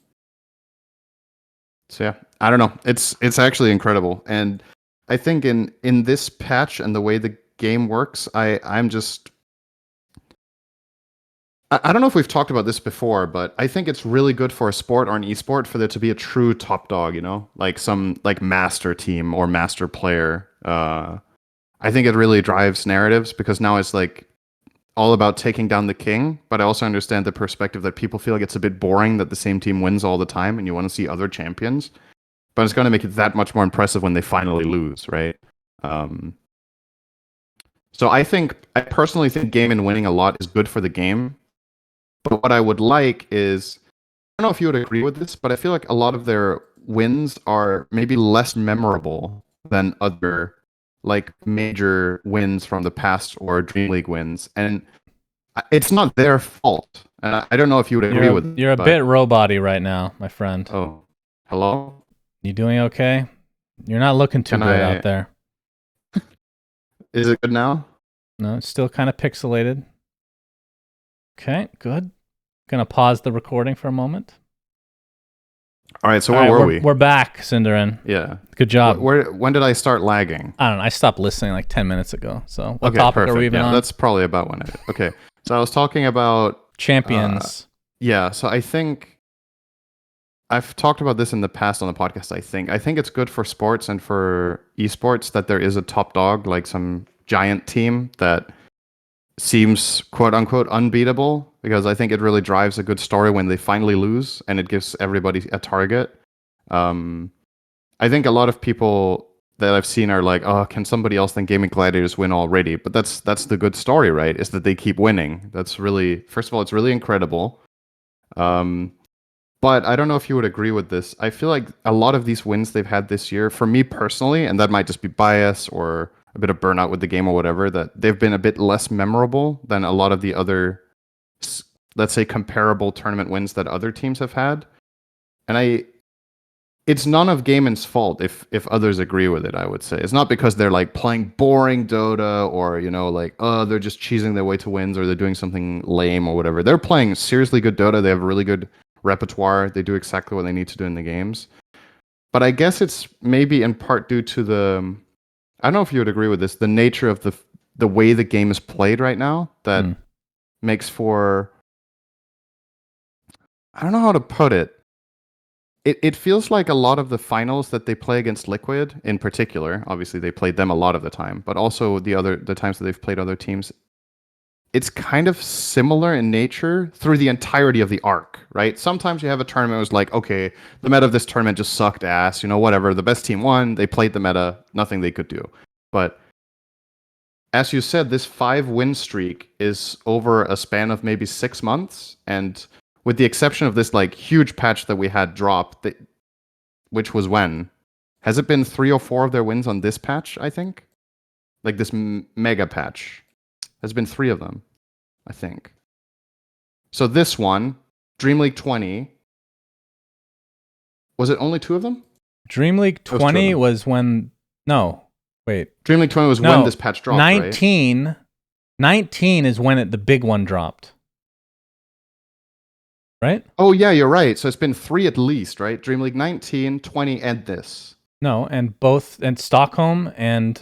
yeah, I don't know. It's actually incredible, and I think in this patch and the way the game works, I'm just. I don't know if we've talked about this before, but I think it's really good for a sport or an esport for there to be a true top dog, like some like master team or master player. I think it really drives narratives because now it's like all about taking down the king, but I also understand the perspective that people feel like it's a bit boring that the same team wins all the time and you want to see other champions. But it's going to make it that much more impressive when they finally lose, right? So I personally think Gaiman winning a lot is good for the game. But what I would like is, I don't know if you would agree with this, but I feel like a lot of their wins are maybe less memorable than other like major wins from the past or Dream League wins. And it's not their fault. And I don't know if you would agree with it. You're a bit robot-y right now, my friend. Oh, hello? You doing okay? You're not looking too good out there. Is it good now? No, it's still kind of pixelated. Okay, good. Gonna pause the recording for a moment. All right, so where were we? We're back, Cinderin. Yeah. Good job. When did I start lagging? I don't know. I stopped listening like 10 minutes ago. So what topic are we even on? That's probably about when I did. Okay, so I was talking about champions. Yeah, so I think I've talked about this in the past on the podcast. I think it's good for sports and for esports that there is a top dog, like some giant team that seems quote unquote unbeatable, because I think it really drives a good story when they finally lose and it gives everybody a target. I think a lot of people that I've seen are like, oh, can somebody else than Gaming Gladiators win already? But that's the good story, right? Is that they keep winning. That's really, first of all, it's really incredible. But I don't know if you would agree with this. I feel like a lot of these wins they've had this year, for me personally, and that might just be bias or a bit of burnout with the game or whatever, that they've been a bit less memorable than a lot of the other, let's say, comparable tournament wins that other teams have had. And it's none of Gaiman's fault if others agree with it, I would say. It's not because they're like playing boring Dota or, like, oh, they're just cheesing their way to wins or they're doing something lame or whatever. They're playing seriously good Dota. They have a really good repertoire. They do exactly what they need to do in the games. But I guess it's maybe in part due to I don't know if you would agree with this, the nature of the way the game is played right now that makes for, I don't know how to put it. It feels like a lot of the finals that they play against Liquid in particular, obviously they played them a lot of the time, but also the times that they've played other teams, it's kind of similar in nature through the entirety of the arc, right? Sometimes you have a tournament where it's like, okay, the meta of this tournament just sucked ass, whatever. The best team won, they played the meta, nothing they could do. But as you said, this 5-win streak is over a span of maybe 6 months, and with the exception of this like huge patch that we had drop, which was when? Has it been 3 or 4 of their wins on this patch, I think? Like this mega patch. There's been 3 of them, I think. So this one, Dream League 20, was it only 2 of them? Dream League 20 was when, no, wait. Dream League 20 was when this patch dropped, 19, right? 19 is when the big one dropped. right? Oh, yeah, you're right. So it's been 3 at least, right? Dream League 19, 20, and this. No, and Stockholm and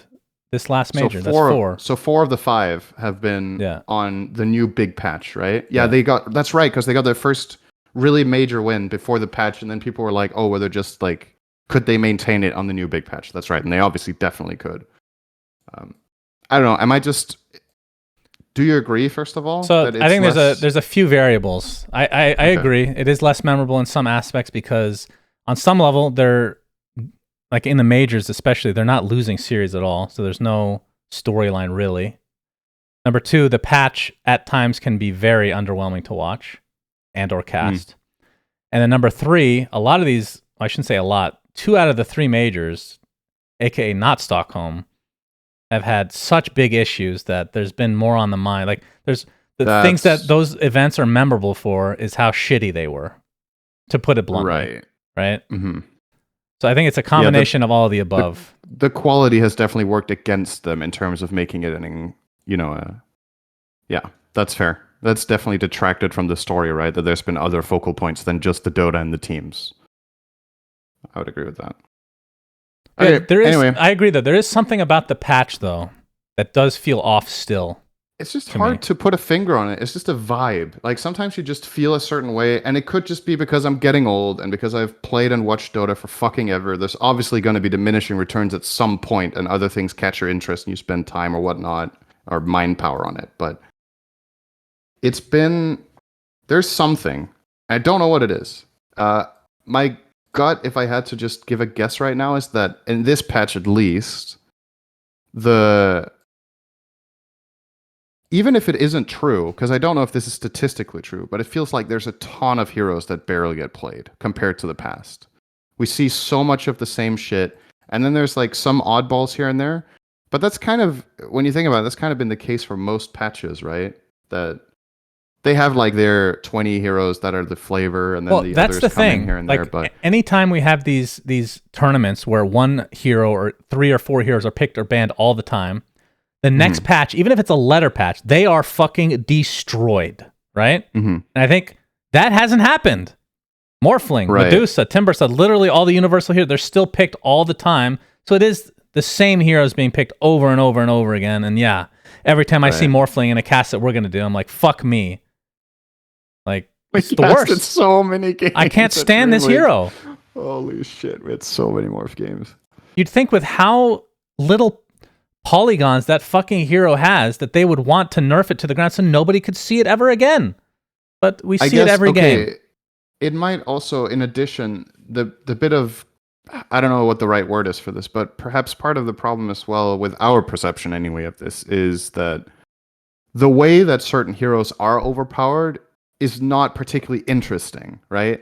this last So major. That's 4. So 4 of the 5 have been Yeah. on the new big patch, right? Yeah, Yeah. that's right, because they got their first really major win before the patch, and then people were like, oh, well, they're just like, could they maintain it on the new big patch? That's right, and they obviously definitely could. I don't know. Do you agree, first of all? So that I think less... there's a few variables. I agree. It is less memorable in some aspects because on some level they're like in the majors especially, they're not losing series at all. So there's no storyline really. Number 2, the patch at times can be very underwhelming to watch and or cast. And then number 3, a lot of these, I shouldn't say a lot, 2 out of the 3 majors, aka not Stockholm, have had such big issues that there's been more on the mind. Like there's things that those events are memorable for is how shitty they were, to put it bluntly. Right. Mm-hmm. So I think it's a combination of all of the above. The quality has definitely worked against them in terms of making it yeah, that's fair. That's definitely detracted from the story, right? That there's been other focal points than just the Dota and the teams. I would agree with that. Okay, anyway. I agree that there is something about the patch though that does feel off still. It's just hard to put a finger on it. It's just a vibe. Like sometimes you just feel a certain way, and it could just be because I'm getting old and because I've played and watched Dota for fucking ever. There's obviously going to be diminishing returns at some point, and other things catch your interest, and you spend time or whatnot or mind power on it. But there's something. I don't know what it is. My gut, if I had to just give a guess right now, is that in this patch at least, even if it isn't true, because I don't know if this is statistically true, but it feels like there's a ton of heroes that barely get played compared to the past. We see so much of the same shit, and then there's like some oddballs here and there. But that's kind of, when you think about it, that's kind of been the case for most patches, right? That they have like their 20 heroes that are the flavor, and then the others come in here and there. But anytime we have these tournaments where one hero or 3 or 4 heroes are picked or banned all the time, the next patch, even if it's a letter patch, they are fucking destroyed, right? Mm-hmm. And I think that hasn't happened. Morphling, Medusa, Timbersaw, literally all the universal heroes, they're still picked all the time. So it is the same heroes being picked over and over and over again. And yeah, every time I see Morphling in a cast that we're going to do, I'm like, fuck me. Like, it's the worst. So many games. I can't stand this hero. Holy shit, we had so many Morph games. You'd think with how little polygons that fucking hero has that they would want to nerf it to the ground so nobody could see it ever again. But we see it every game. It might also, in addition, the bit of, I don't know what the right word is for this, but perhaps part of the problem as well with our perception anyway of this is that the way that certain heroes are overpowered is not particularly interesting, right?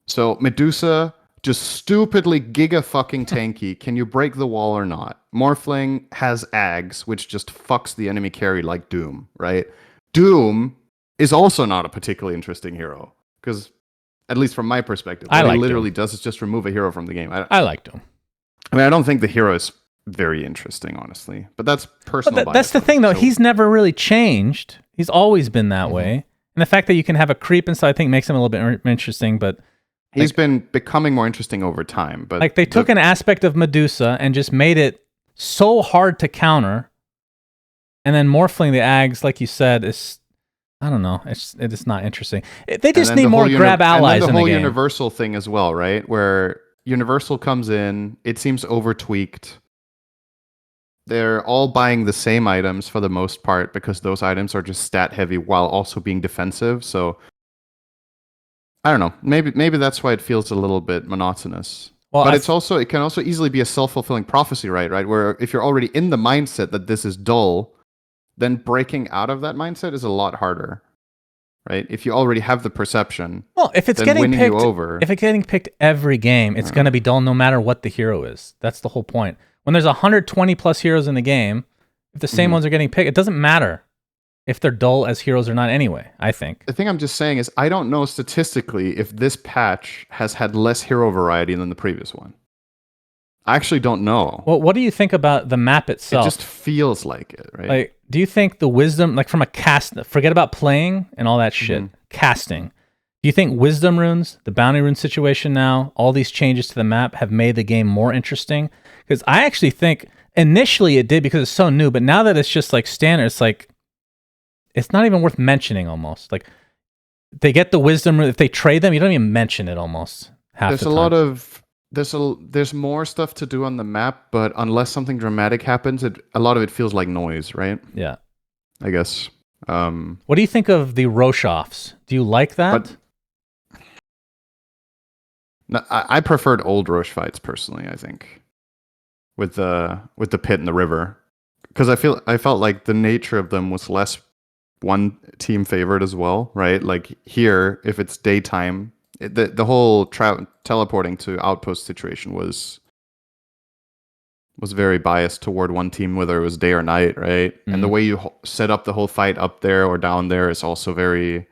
So Medusa, just stupidly giga fucking tanky. Can you break the wall or not? Morphling has Ags, which just fucks the enemy carry like Doom, right? Doom is also not a particularly interesting hero, because at least from my perspective, what he literally does is just remove a hero from the game. I like Doom. I mean, I don't think the hero is very interesting, honestly, but that's personal. But that's the thing, though. So he's never really changed. He's always been that way. And the fact that you can have a creep and so I think makes him a little bit interesting, but he's been becoming more interesting over time. But like they took an aspect of Medusa and just made it so hard to counter, and then Morphling the Ags, like you said, is, I don't know, it is not interesting. They just need more grab allies in the game. And the whole Universal thing as well, right? Where Universal comes in, it seems over tweaked. They're all buying the same items for the most part because those items are just stat heavy while also being defensive. So I don't know. Maybe that's why it feels a little bit monotonous. Well, but it can also easily be a self-fulfilling prophecy, right? Where if you're already in the mindset that this is dull, then breaking out of that mindset is a lot harder. Right? If you already have the perception, well, if it's getting picked every game, it's going to be dull no matter what the hero is. That's the whole point. When there's 120 plus heroes in the game, if the same ones are getting picked, it doesn't matter if they're dull as heroes or not anyway, I think. The thing I'm just saying is I don't know statistically if this patch has had less hero variety than the previous one. I actually don't know. Well, what do you think about the map itself? It just feels like it, right? Like, do you think the wisdom, like from a cast, forget about playing and all that shit, casting, Do you think wisdom runes, the bounty rune situation now, all these changes to the map have made the game more interesting? Because I actually think initially it did because it's so new, but now that it's just like standard, it's like it's not even worth mentioning almost. Like they get the wisdom rune, if they trade them, you don't even mention it almost half There's the a time. lot of there's more stuff to do on the map, but unless something dramatic happens, a lot of it feels like noise, right? Yeah. I guess. What do you think of the Roche-offs? Do you like that? No, I preferred old Roche fights personally. I think with the pit and the river, because I felt like the nature of them was less one team favored as well, right? Like here, if it's daytime, the whole teleporting to outpost situation was very biased toward one team, whether it was day or night, right? And the way you set up the whole fight up there or down there is also very,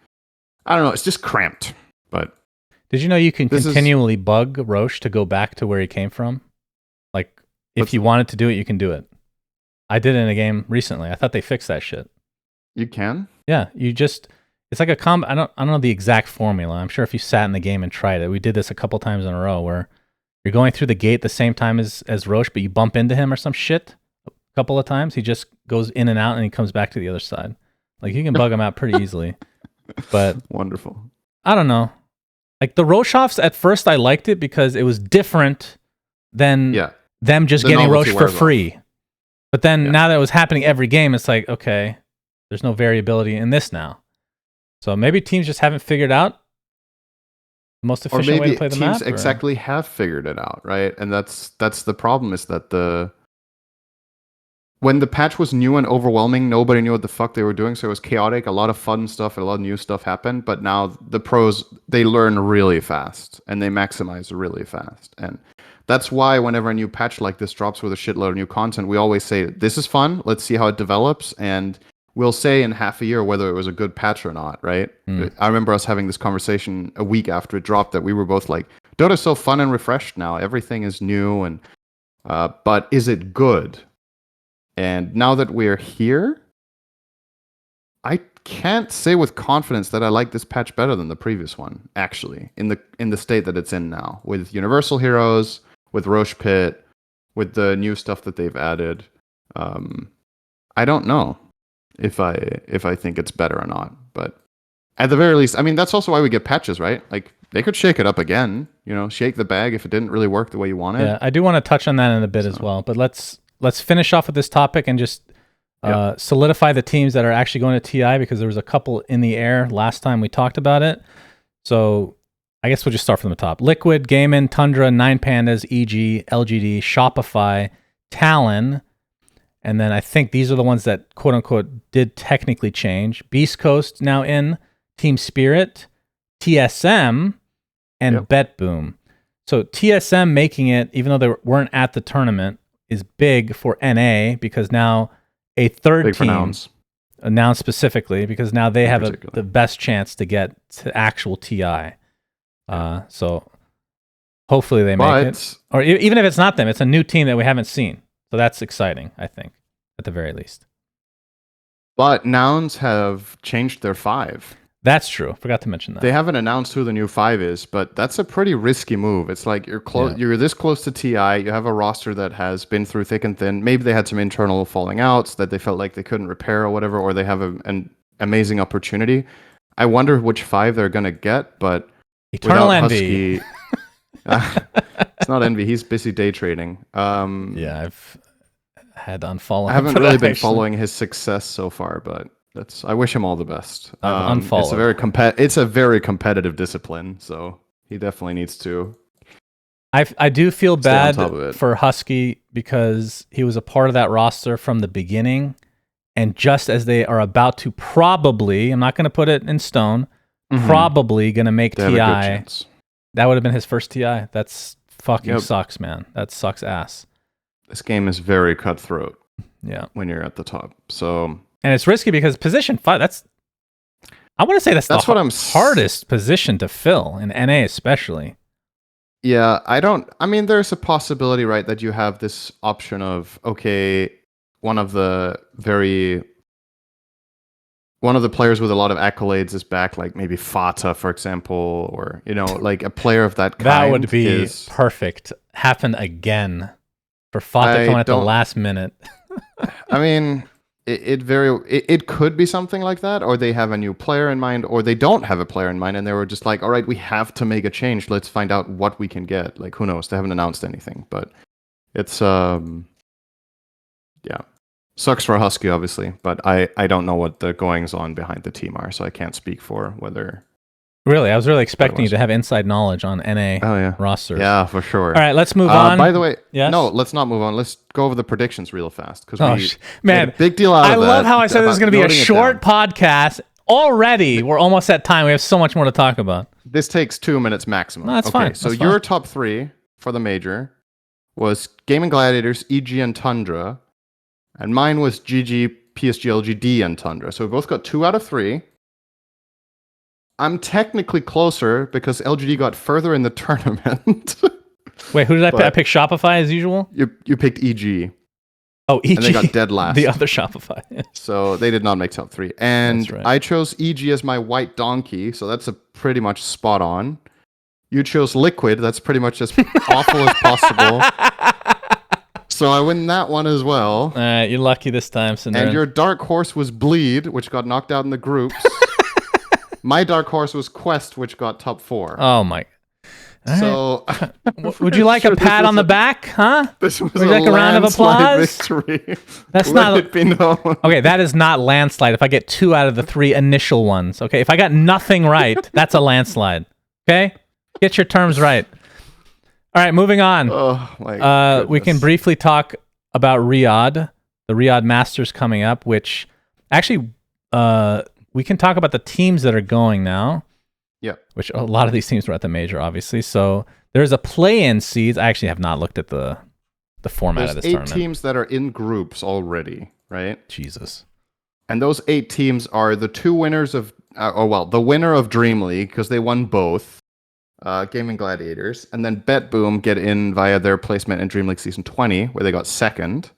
I don't know, it's just cramped. But did you know you can continually bug Roche to go back to where he came from? Like, if you wanted to do it, you can do it. I did it in a game recently. I thought they fixed that shit. You can? Yeah, it's like a I don't know the exact formula. I'm sure if you sat in the game and tried it, we did this a couple times in a row where you're going through the gate the same time as Roche, but you bump into him or some shit a couple of times. He just goes in and out and he comes back to the other side. Like you can bug him out pretty easily. But wonderful. I don't know. Like the Roche-offs at first I liked it because it was different than them just getting Roche for free. But then now that it was happening every game, it's like, okay, there's no variability in this now. So maybe teams just haven't figured out the most efficient way to play the map. Or maybe teams exactly have figured it out, right? And that's the problem, is that when the patch was new and overwhelming, nobody knew what the fuck they were doing, so it was chaotic. A lot of fun stuff, a lot of new stuff happened, but now the pros, they learn really fast and they maximize really fast. And that's why whenever a new patch like this drops with a shitload of new content, we always say, this is fun, let's see how it develops, and we'll say in half a year whether it was a good patch or not, right? I remember us having this conversation a week after it dropped that we were both like, Dota's so fun and refreshed now, everything is new, and but is it good? And now that we're here, I can't say with confidence that I like this patch better than the previous one, actually, in the state that it's in now, with Universal Heroes, with Roche Pit, with the new stuff that they've added. I don't know if I think it's better or not, but at the very least, I mean, that's also why we get patches, right? Like, they could shake it up again, shake the bag if it didn't really work the way you wanted. Yeah, I do want to touch on that in a bit as well, but let's finish off with this topic and just solidify the teams that are actually going to TI, because there was a couple in the air last time we talked about it. So I guess we'll just start from the top. Liquid, Gaimin, Tundra, Nine Pandas, EG, LGD, Shopify, Talon, and then I think these are the ones that quote unquote did technically change. Beast Coast now in, Team Spirit, TSM, and Bet Boom. So TSM making it, even though they weren't at the tournament, is big for NA, because now a third big team announced specifically, because now they have the best chance to get to actual TI. So hopefully they make it. Or even if it's not them, it's a new team that we haven't seen. So that's exciting, I think, at the very least. But Nouns have changed their 5. That's true. Forgot to mention that. They haven't announced who the new 5 is, but that's a pretty risky move. It's like you're this close to TI, you have a roster that has been through thick and thin. Maybe they had some internal falling outs that they felt like they couldn't repair or whatever, or they have an amazing opportunity. I wonder which 5 they're going to get, but Eternal Envy. It's not Envy. He's busy day trading. I've had to unfollow him. I haven't really been following his success so far, but I wish him all the best. Unfollowed. It's a very competitive discipline, so he definitely needs to. I do feel bad for Husky, because he was a part of that roster from the beginning, and just as they are about to probably, I'm not going to put it in stone, probably going to make TI. That would have been his first TI. That's fucking sucks, man. That sucks ass. This game is very cutthroat. Yeah, when you're at the top, so. And it's risky because position 5, I want to say that's the hardest position to fill in NA especially. Yeah, I mean, there's a possibility, right, that you have this option of, okay, one of the very one of the players with a lot of accolades is back, like maybe Fata, for example, or like a player of that kind. That would be perfect. Happen again for Fata coming at the last minute. I mean, it could be something like that, or they have a new player in mind, or they don't have a player in mind, and they were just like, all right, we have to make a change. Let's find out what we can get. Like, who knows? They haven't announced anything, but it's sucks for Husky, obviously, but I don't know what the goings on behind the team are, so I can't speak for whether. Really, I was really expecting you to have inside knowledge on NA rosters. Yeah, for sure. All right, let's move on. By the way, yes? No, let's not move on. Let's go over the predictions real fast because man, big deal out of that. I love how I said this is going to be a short podcast. Already, we're almost at time. We have so much more to talk about. This takes 2 minutes maximum. No, that's fine. So your top 3 for the major was Gaming Gladiators, EG, and Tundra. And mine was GG, PSG, LGD, and Tundra. So we both got 2 out of 3. I'm technically closer because LGD got further in the tournament. Wait, who did I pick? I picked Shopify as usual? You picked EG. Oh, EG. And they got dead last. The other Shopify. So they did not make top 3. And right. I chose EG as my white donkey, so that's a pretty much spot on. You chose Liquid, that's pretty much as awful as possible. So I win that one as well. All right, you're lucky this time, Cinder. And your dark horse was Bleed, which got knocked out in the groups. My dark horse was Quest, which got top 4. Oh my! Right. So, would you like a pat on the back, huh? This was would you like a round of applause? Victory. That's Let it be known. Okay, that is not landslide. If I get 2 out of the 3 initial ones, okay. If I got nothing right, that's a landslide. Okay, get your terms right. All right, moving on. Oh my goodness. We can briefly talk about Riyadh, the Riyadh Masters coming up, which actually we can talk about the teams that are going now. Yeah. Which a lot of these teams were at the major, obviously. So there's a play-in seeds. I actually have not looked at the format of this tournament. There's 8 teams that are in groups already, right? Jesus. And those 8 teams are the 2 winners of, the winner of Dream League, because they won both. Gaming Gladiators, and then Bet Boom get in via their placement in Dream League Season 20, where they got 2nd.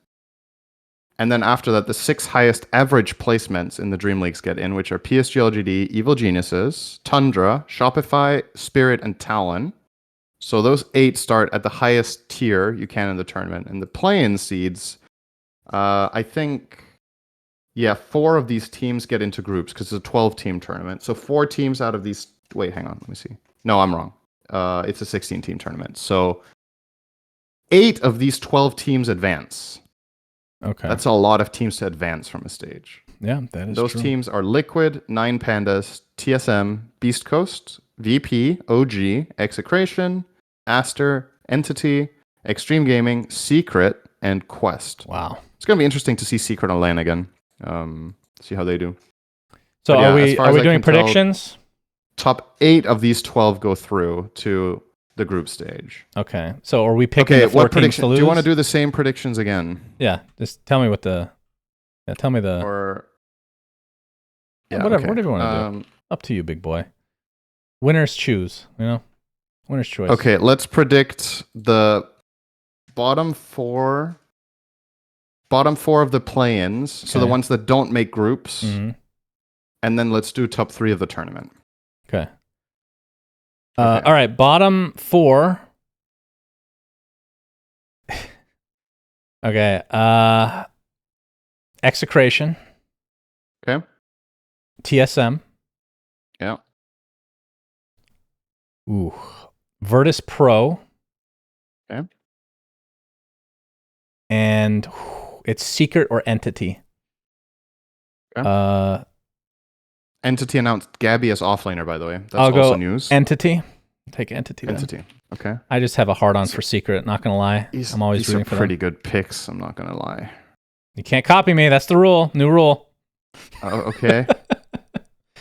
And then after that, the 6 highest average placements in the Dream Leagues get in, which are PSG LGD, Evil Geniuses, Tundra, Shopify, Spirit, and Talon. So those 8 start at the highest tier you can in the tournament. And the play-in seeds, I think, 4 of these teams get into groups, because it's a 12-team tournament. So 4 teams out of these... Wait, hang on, let me see. No, I'm wrong. It's a 16-team tournament. So 8 of these 12 teams advance. Okay. That's a lot of teams to advance from a stage. Yeah, that is Those true. teams are Liquid, 9 Pandas, TSM, Beast Coast, VP, OG, Execration, Aster, Entity, Extreme Gaming, Secret, and Quest. Wow. It's going to be interesting to see Secret on LAN again. See how they do. So are we doing predictions? Top 8 of these 12 go through to the group stage. Okay. So are we picking the 4 teams to lose? Do you want to do the same predictions again? Yeah. Just tell me what the... Yeah, tell me the... Or... Yeah, whatever you want to do. Up to you, big boy. Winners choose, Winner's choice. Okay, let's predict the bottom 4 of the play-ins, so the ones that don't make groups. Mm-hmm. And then let's do top 3 of the tournament. Okay. All right, bottom 4. Okay. Execration. Okay. TSM. Yeah. Ooh. Virtus Pro. Okay. And it's Secret or Entity. Okay. Entity announced Gabby as offlaner, by the way. That's I'll also go news. Entity. Take Entity. Entity. Okay. I just have a hard-on for Secret, not going to lie. I'm always rooting for them. Pretty good picks, I'm not going to lie. You can't copy me. That's the rule. New rule. Okay.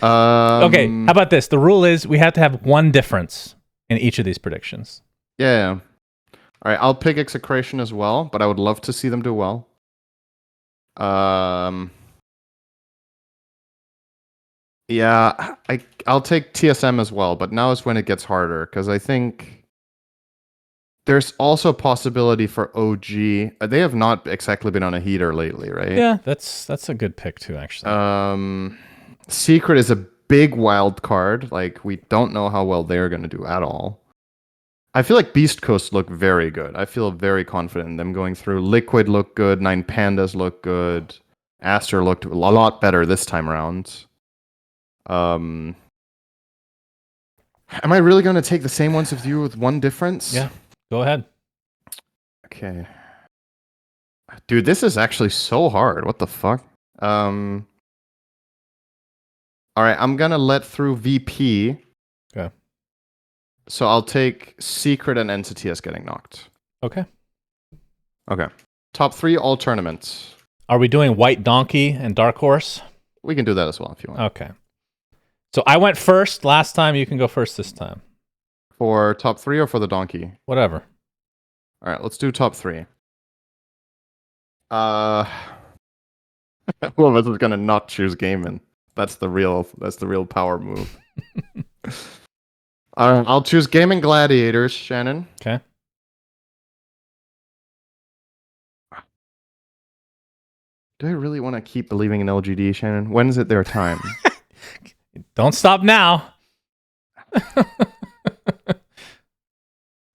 Okay, how about this? The rule is we have to have one difference in each of these predictions. Yeah. All right, I'll pick Execration as well, but I would love to see them do well. Yeah, I'll take TSM as well, but now is when it gets harder, because I think there's also a possibility for OG. They have not exactly been on a heater lately, right? Yeah, that's a good pick too, actually. Secret is a big wild card. Like, we don't know how well they're going to do at all. I feel like Beast Coast look very good. I feel very confident in them going through. Liquid look good. Nine Pandas look good. Aster looked a lot better this time around. Am I really going to take the same ones as you with one difference? Yeah, go ahead. Okay. Dude, this is actually so hard. What the fuck? All right, I'm going to let through VP. Okay. So I'll take Secret and Entity as getting knocked. Okay. Okay. Top 3 all tournaments. Are we doing White Donkey and Dark Horse? We can do that as well if you want. Okay. So I went first last time. You can go first this time. For top 3 or for the donkey? Whatever. All right, let's do top 3. Who of us is gonna not choose Gaiman? That's the real power move. I'll choose Gaming Gladiators, Shannon. Okay. Do I really want to keep believing in LGD, Shannon? When is it their time? Don't stop now.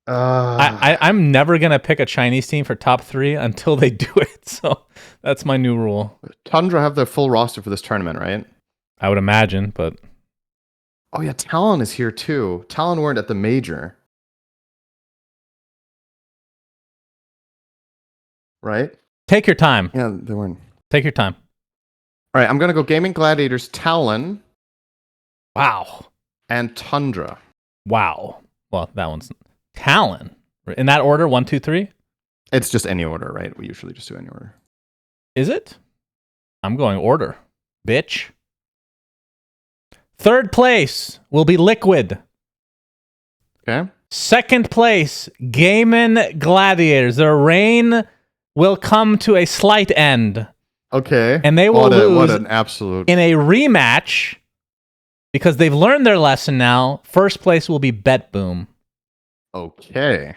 I'm never going to pick a Chinese team for top 3 until they do it. So that's my new rule. Tundra have their full roster for this tournament, right? I would imagine, but... Oh yeah, Talon is here too. Talon weren't at the major. Right? Take your time. Yeah, they weren't. Take your time. All right, I'm going to go Gaming Gladiators, Talon. Wow. And Tundra. Wow. Well, that one's... Talon. In that order, 1, 2, 3? It's just any order, right? We usually just do any order. Is it? I'm going order. Bitch. Third place will be Liquid. Okay. Second place, Gaiman Gladiators. Their reign will come to a slight end. Okay. And they will lose what an absolute... in a rematch because they've learned their lesson now. First place will be Bet Boom. Okay.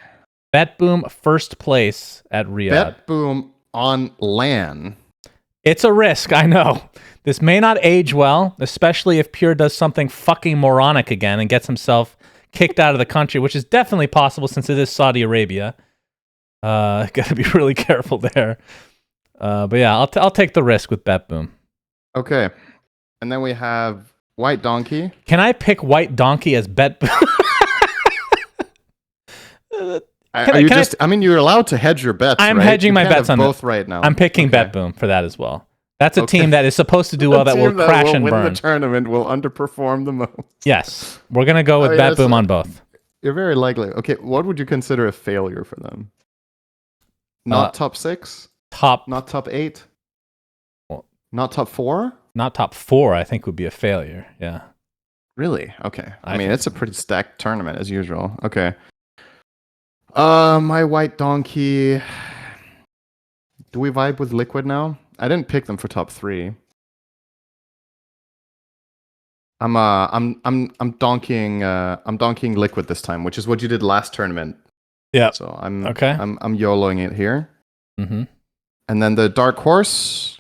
Bet Boom first place at Riyadh. Bet Boom on LAN. It's a risk, I know. This may not age well, especially if Pure does something fucking moronic again and gets himself kicked out of the country, which is definitely possible since it is Saudi Arabia. Gotta be really careful there. But yeah, I'll take the risk with Bet Boom. Okay. And then we have White Donkey. Can I pick White Donkey as Bet Boom? I mean, you're allowed to hedge your bets. I'm right? hedging my bets on both right now. I'm picking Bet Boom for that as well. That's a team that is supposed to do well that will crash and burn. Win the tournament will underperform the most. Yes, we're gonna go with Bet Boom on both. You're very likely. Okay, what would you consider a failure for them? Not top 6. Not top 8. Well, not top 4. Not top 4. I think would be a failure. Yeah. Really? Okay. I mean, it's a pretty stacked tournament as usual. Okay. My White Donkey. Do we vibe with Liquid now? I didn't pick them for top 3. I'm donkeying Liquid this time, which is what you did last tournament. Yeah. So I'm I'm YOLOing it here. Mm-hmm. And then the Dark Horse.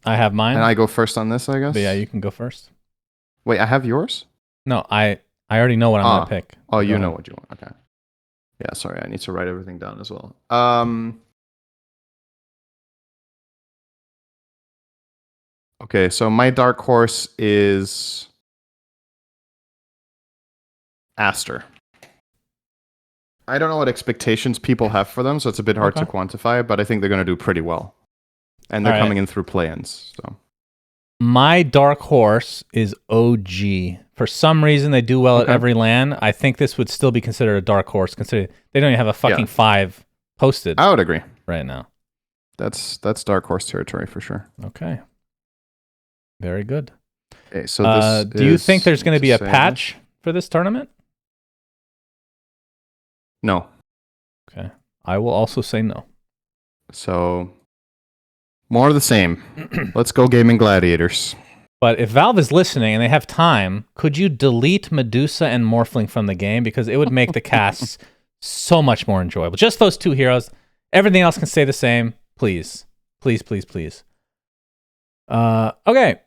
I have mine. And I go first on this, I guess. But yeah, you can go first. Wait, I have yours? No, I already know what I'm gonna pick. Oh, you know what you want. Okay. Yeah, sorry, I need to write everything down as well. Okay, so my Dark Horse is Aster. I don't know what expectations people have for them, so it's a bit hard to quantify, but I think they're going to do pretty well. And they're coming in through play-ins. So. My Dark Horse is OG. For some reason, they do well at every LAN. I think this would still be considered a Dark Horse, considering they don't even have a fucking 5 posted. I would agree. Right now. That's Dark Horse territory for sure. Okay. Very good. Okay, so do you think there's going to be a patch for this tournament? No. Okay. I will also say no. So, more of the same. Let's go Gaming Gladiators. But if Valve is listening and they have time, could you delete Medusa and Morphling from the game? Because it would make the casts so much more enjoyable. Just those 2 heroes. Everything else can stay the same. Please. Please, please, please. Okay.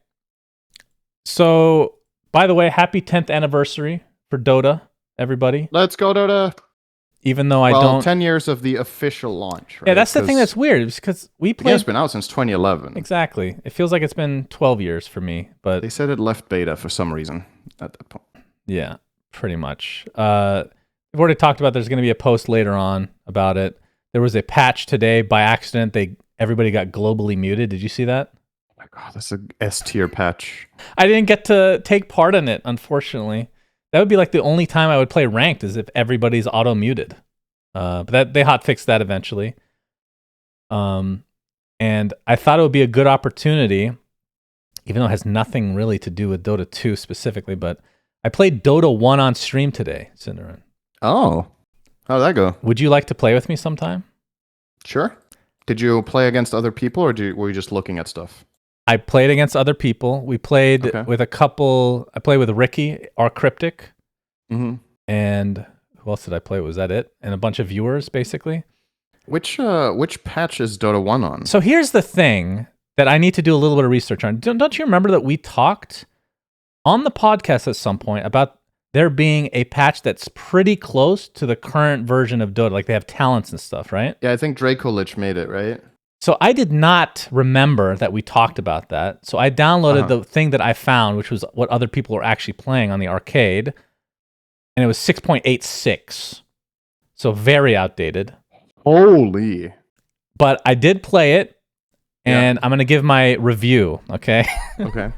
So, by the way, happy 10th anniversary for Dota, everybody. Let's go, Dota. Even though I Well, don't. 10 years of the official launch, right? Yeah, that's the thing that's weird. It's because we The game's played. been out since 2011. Exactly. It feels like it's been 12 years for me, but They said it left beta for some reason at that point. yeah, pretty much. We've already talked about there's going to be a post later on about it. There was a patch today by accident. Everybody got globally muted. Did you see that? Oh my god, that's a S tier patch. I didn't get to take part in it, unfortunately. That would be like the only time I would play ranked is if everybody's auto muted. But that they hotfixed that eventually. And I thought it would be a good opportunity, even though it has nothing really to do with Dota 2 specifically, but I played Dota 1 on stream today, Cinderin. Oh. How'd that go? Would you like to play with me sometime? Sure. Did you play against other people or were you just looking at stuff? I played against other people. We played with a couple. I played with Ricky, our Cryptic. Mm-hmm. And who else did I play? Was that it? And a bunch of viewers, basically. Which patch is Dota 1 on? So here's the thing that I need to do a little bit of research on. Don't you remember that we talked on the podcast at some point about there being a patch that's pretty close to the current version of Dota? Like they have talents and stuff, right? Yeah, I think Dracolich made it, right? So I did not remember that we talked about that. So I downloaded the thing that I found, which was what other people were actually playing on the arcade. And it was 6.86. So very outdated. Holy. But I did play it, and I'm going to give my review, okay? Okay.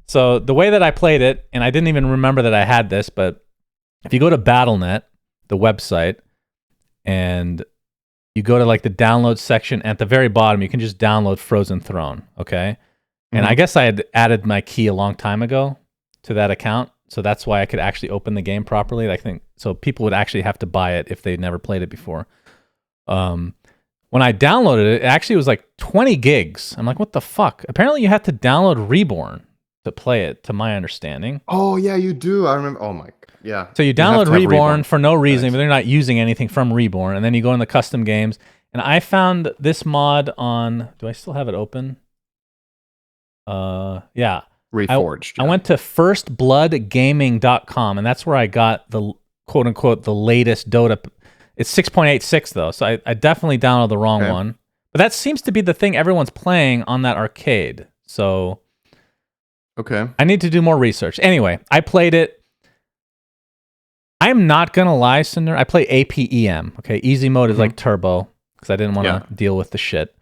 So the way that I played it, and I didn't even remember that I had this, but if you go to Battle.net, the website, and you go to like the download section at the very bottom, you can just download Frozen Throne, okay? And I guess I had added my key a long time ago to that account, so that's why I could actually open the game properly. I think so people would actually have to buy it if they'd never played it before. When I downloaded it, it actually was like 20 gigs. I'm like, what the fuck? Apparently you have to download Reborn to play it, to my understanding. Oh, yeah, you do. I remember. Oh, my God. Yeah. So you download Reborn for no reason, but they're not using anything from Reborn. And then you go in the custom games. And I found this mod on... Do I still have it open? Yeah. Reforged. I went to firstbloodgaming.com, and that's where I got the quote-unquote the latest Dota... It's 6.86 though, so I definitely downloaded the wrong one. But that seems to be the thing everyone's playing on that arcade. So I need to do more research. Anyway, I played it. I'm not gonna lie, Cinder. I play APEM. Okay, easy mode is like turbo because I didn't want to deal with the shit.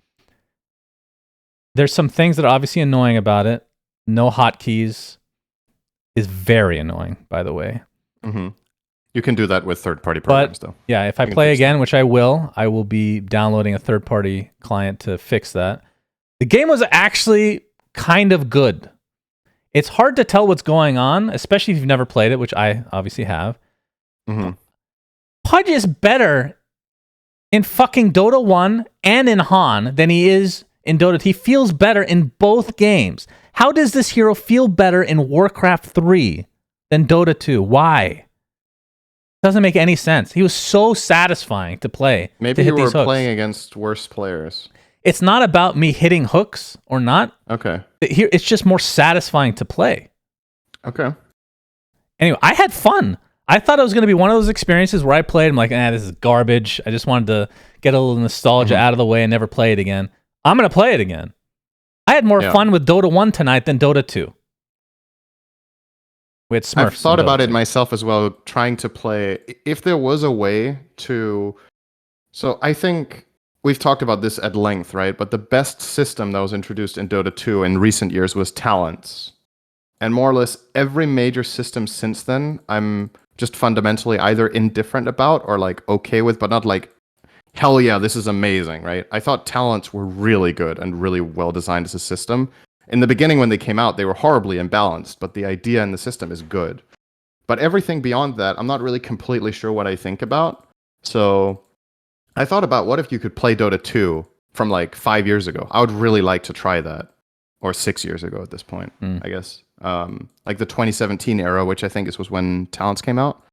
There's some things that are obviously annoying about it. No hotkeys is very annoying, by the way. Mm-hmm. You can do that with third-party programs, though. Yeah, if I play again, which I will be downloading a third-party client to fix that. The game was actually kind of good. It's hard to tell what's going on, especially if you've never played it, which I obviously have. Mm-hmm. Pudge is better in fucking Dota 1 and in Han than he is in Dota 2. He feels better in both games. How does this hero feel better in Warcraft 3 than Dota 2? Why? Doesn't make any sense. He was so satisfying to play. Maybe you were playing against worse players. It's not about me hitting hooks or not. Okay. It's just more satisfying to play. Okay. Anyway, I had fun. I thought it was going to be one of those experiences where I played, I'm like, this is garbage. I just wanted to get a little nostalgia out of the way and never play it again. I'm going to play it again. I had more fun with Dota 1 tonight than Dota 2. With Smurfs. I've thought about it myself as well, trying to play. If there was a way to... So I think we've talked about this at length, right? But the best system that was introduced in Dota 2 in recent years was talents. And more or less every major system since then, I'm just fundamentally either indifferent about or like okay with, but not like, hell yeah, this is amazing, right? I thought talents were really good and really well designed as a system. In the beginning, when they came out, they were horribly imbalanced, but the idea in the system is good. But everything beyond that, I'm not really completely sure what I think about. So I thought about what if you could play Dota 2 from like 5 years ago? I would really like to try that. Or 6 years ago at this point, I guess. Like the 2017 era, which I think was when talents came out.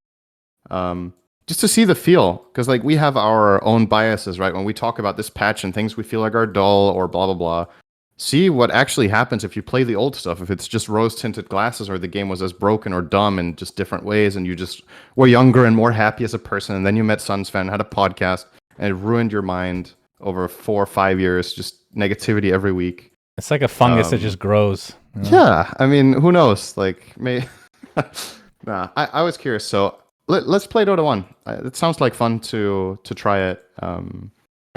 Just to see the feel. Because like we have our own biases, right? When we talk about this patch and things we feel like are dull or blah, blah, blah. see what actually happens if you play the old stuff. If it's just rose-tinted glasses, or the game was as broken or dumb in just different ways, and you just were younger and more happy as a person, and then you met Sunsfan, had a podcast, and it ruined your mind over 4 or 5 years, just negativity every week. It's like a fungus that just grows. Yeah, I mean, who knows? Like, nah, I was curious. So let's play Dota 1. It sounds like fun to try it and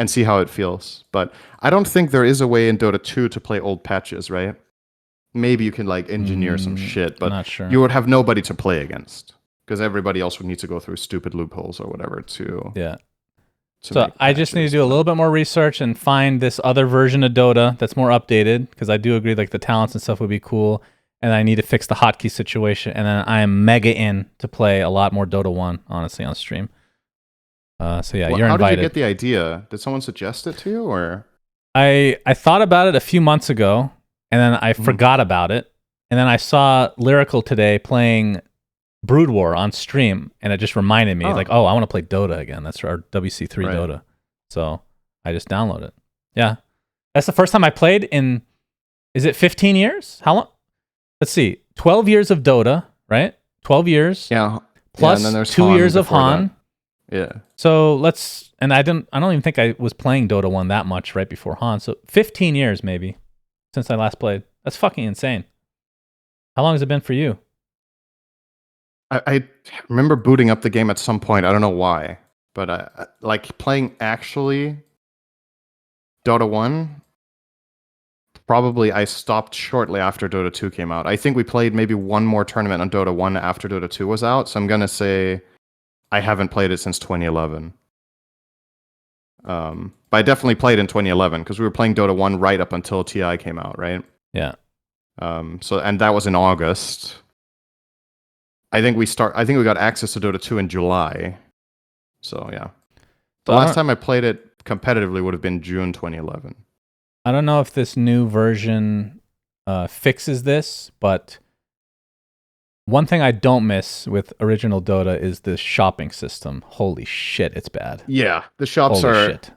see how it feels. But I don't think there is a way in Dota 2 to play old patches, right? Maybe you can like engineer some shit, but not sure. You would have nobody to play against because everybody else would need to go through stupid loopholes or whatever to. Yeah. So I just need to do a little bit more research and find this other version of Dota that's more updated, because I do agree like the talents and stuff would be cool, and I need to fix the hotkey situation, and then I am mega in to play a lot more Dota 1, honestly, on stream. So yeah, you're invited. How did you get the idea? Did someone suggest it to you, or? I thought about it a few months ago, and then I forgot about it, and then I saw Lyrical today playing Brood War on stream, and it just reminded me, like, oh, I want to play Dota again. That's our WC3 right. Dota. So I just downloaded it. Yeah. That's the first time I played in, is it 15 years? How long? Let's see. 12 years of Dota, right? 12 years. Yeah. Plus and then there's 2 years of Han. That. Yeah. So and I don't even think I was playing Dota 1 that much right before Han. So 15 years maybe since I last played. That's fucking insane. How long has it been for you? I remember booting up the game at some point. I don't know why, but I like playing actually Dota 1. Probably I stopped shortly after Dota 2 came out. I think we played maybe one more tournament on Dota 1 after Dota 2 was out. So I'm going to say I haven't played it since 2011. But I definitely played in 2011 because we were playing Dota 1 right up until TI came out, right? Yeah. And that was in August. I think we got access to Dota 2 in July. So yeah. The last time I played it competitively would have been June 2011. I don't know if this new version fixes this, but one thing I don't miss with original Dota is the shopping system. Holy shit, it's bad. Yeah, the shops Holy are shit.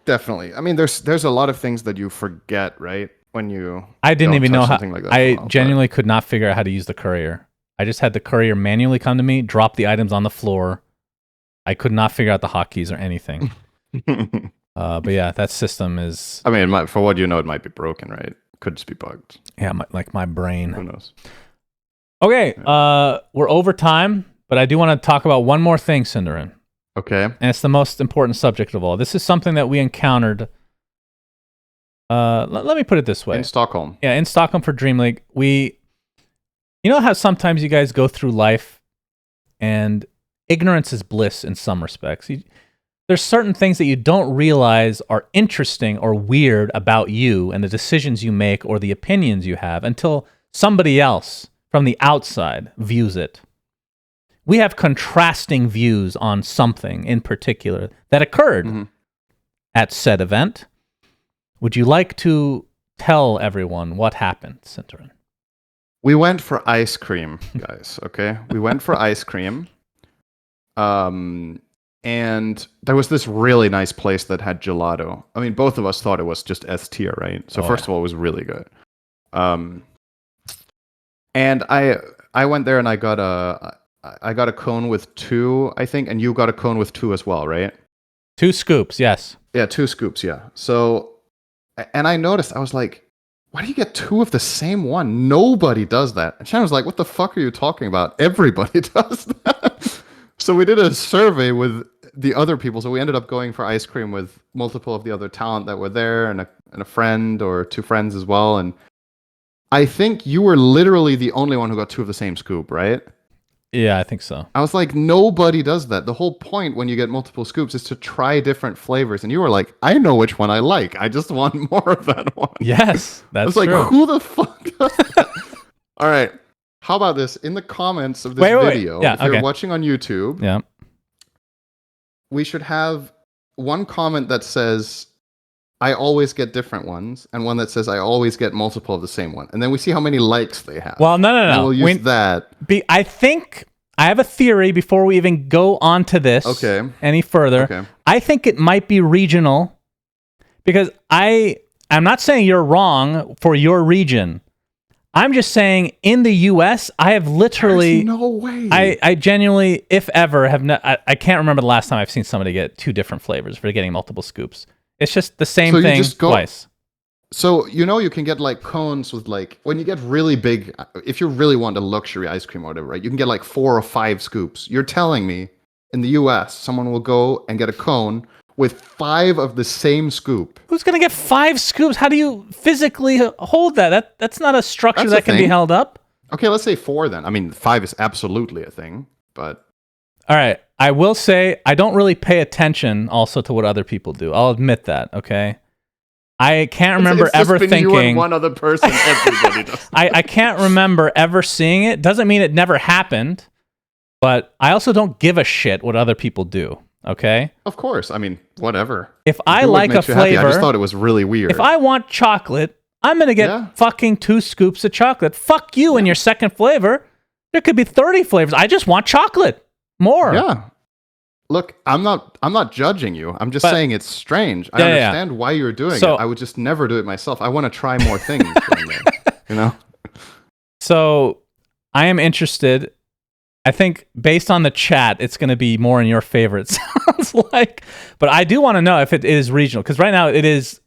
Definitely. I mean, there's a lot of things that you forget, right? When you I didn't even know how. Like that I genuinely could not figure out how to use the courier. I just had the courier manually come to me, drop the items on the floor. I could not figure out the hotkeys or anything. But yeah, that system is... I mean, for what you know, it might be broken, right? Could just be bugged. Yeah, like my brain. Who knows? Okay, we're over time, but I do want to talk about one more thing, Cinderin. Okay. And it's the most important subject of all. This is something that we encountered... let me put it this way. In Stockholm. Yeah, in Stockholm for Dream League. You know how sometimes you guys go through life and ignorance is bliss in some respects. There's certain things that you don't realize are interesting or weird about you and the decisions you make or the opinions you have until somebody else from the outside views it. We have contrasting views on something in particular that occurred at said event. Would you like to tell everyone what happened, Cinderin? We went for ice cream, guys, okay? We went for ice cream. And there was this really nice place that had gelato. I mean, both of us thought it was just S tier, right? So first of all, it was really good. And I went there and I got a cone with 2, I think, and you got a cone with 2 as well, right? 2 scoops, yes. Yeah, 2 scoops, yeah. So, and I noticed, I was like, why do you get 2 of the same one? Nobody does that. And Shannon was like, what the fuck are you talking about? Everybody does that. So we did a survey with the other people. So we ended up going for ice cream with multiple of the other talent that were there and a friend or 2 friends as well. And I think you were literally the only one who got 2 of the same scoop, right? Yeah, I think so. I was like, nobody does that. The whole point when you get multiple scoops is to try different flavors. And you were like, I know which one I like. I just want more of that one. Yes, that's true. I was like, who the fuck does that? All right. How about this? In the comments of this video, yeah, if you're watching on YouTube, yeah, we should have one comment that says, I always get different ones, and one that says, I always get multiple of the same one. And then we see how many likes they have. Well, no. And we'll use that. I think I have a theory before we even go on to this any further. Okay. I think it might be regional because I I'm not saying you're wrong for your region. I'm just saying in the U.S., I have literally... There's no way. I genuinely, if ever, I can't remember the last time I've seen somebody get 2 different flavors for getting multiple scoops. It's just the same thing twice. So, you can get like cones with like, when you get really big, if you really want a luxury ice cream or whatever, right? You can get like 4 or 5 scoops. You're telling me in the US, someone will go and get a cone with 5 of the same scoop. Who's going to get 5 scoops? How do you physically hold that? That's not a structure that can be held up. Okay, let's say 4 then. I mean, 5 is absolutely a thing, but... All right. I will say I don't really pay attention also to what other people do. I'll admit that, okay? I can't remember it's ever been thinking... you and one other person, everybody does. I can't remember ever seeing it. Doesn't mean it never happened, but I also don't give a shit what other people do, okay? Of course. I mean, whatever. If I like a flavor... Happy. I just thought it was really weird. If I want chocolate, I'm going to get fucking 2 scoops of chocolate. Fuck you and your second flavor. There could be 30 flavors. I just want chocolate. More. Yeah. Look, I'm not judging you. I'm just saying it's strange. I understand why you're doing it. I would just never do it myself. I want to try more things. So I am interested. I think based on the chat, it's going to be more in your favor, it sounds like. But I do want to know if it is regional, because right now it is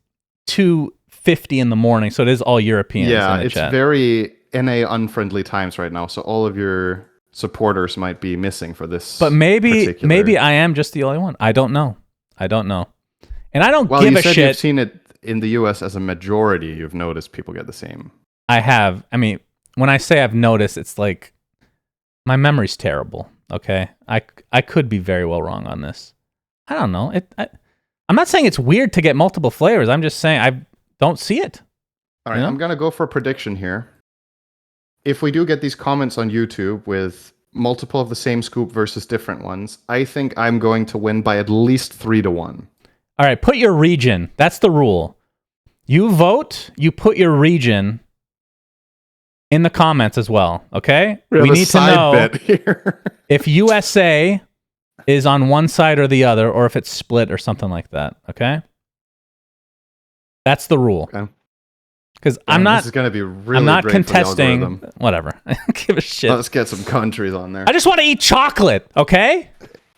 2:50 in the morning, so it is all Europeans. Yeah, in the it's chat. very NA unfriendly times right now, so all of your supporters might be missing for this. But maybe I am just the only one. I don't know. And I don't give a shit. You've seen it in the US as a majority. You've noticed people get the same. I have. I mean, when I say I've noticed, it's like my memory's terrible. Okay, I could be very well wrong on this. I don't know. I'm not saying it's weird to get multiple flavors. I'm just saying I don't see it. All right, I'm gonna go for a prediction here. If we do get these comments on YouTube with multiple of the same scoop versus different ones, I think I'm going to win by at least 3-1. All right, put your region. That's the rule. You vote, you put your region in the comments as well, okay? We need to know if USA is on one side or the other, or if it's split or something like that, okay? That's the rule. Okay. Because this is going to be really I'm not great contesting. For the algorithm. Whatever. I don't give a shit. Let's get some countries on there. I just want to eat chocolate, okay?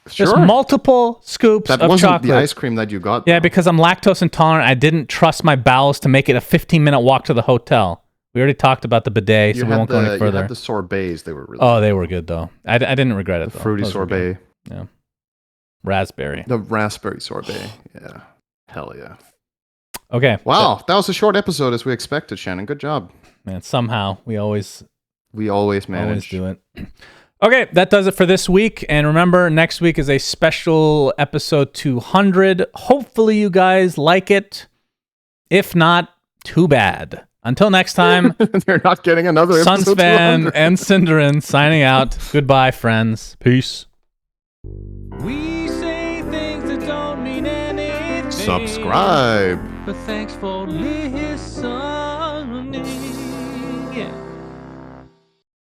Sure. Just multiple scoops of chocolate. That wasn't the ice cream that you got. Yeah, because I'm lactose intolerant. I didn't trust my bowels to make it a 15-minute walk to the hotel. We already talked about the bidet, so we won't go any further. You had the sorbets. They were really good. They were good, though. I didn't regret it, though. Fruity sorbet. Yeah. Raspberry. The raspberry sorbet. Yeah. Hell yeah. Okay. Wow, that was a short episode as we expected, Shannon. Good job. Man, somehow we always manage. Always do it. Okay, that does it for this week. And remember, next week is a special episode 200. Hopefully you guys like it. If not, too bad. Until next time. They're not getting another episode. Sunsfan and Cinderin signing out. Goodbye, friends. Peace. We say things that don't mean anything. Subscribe. But thanks for listening.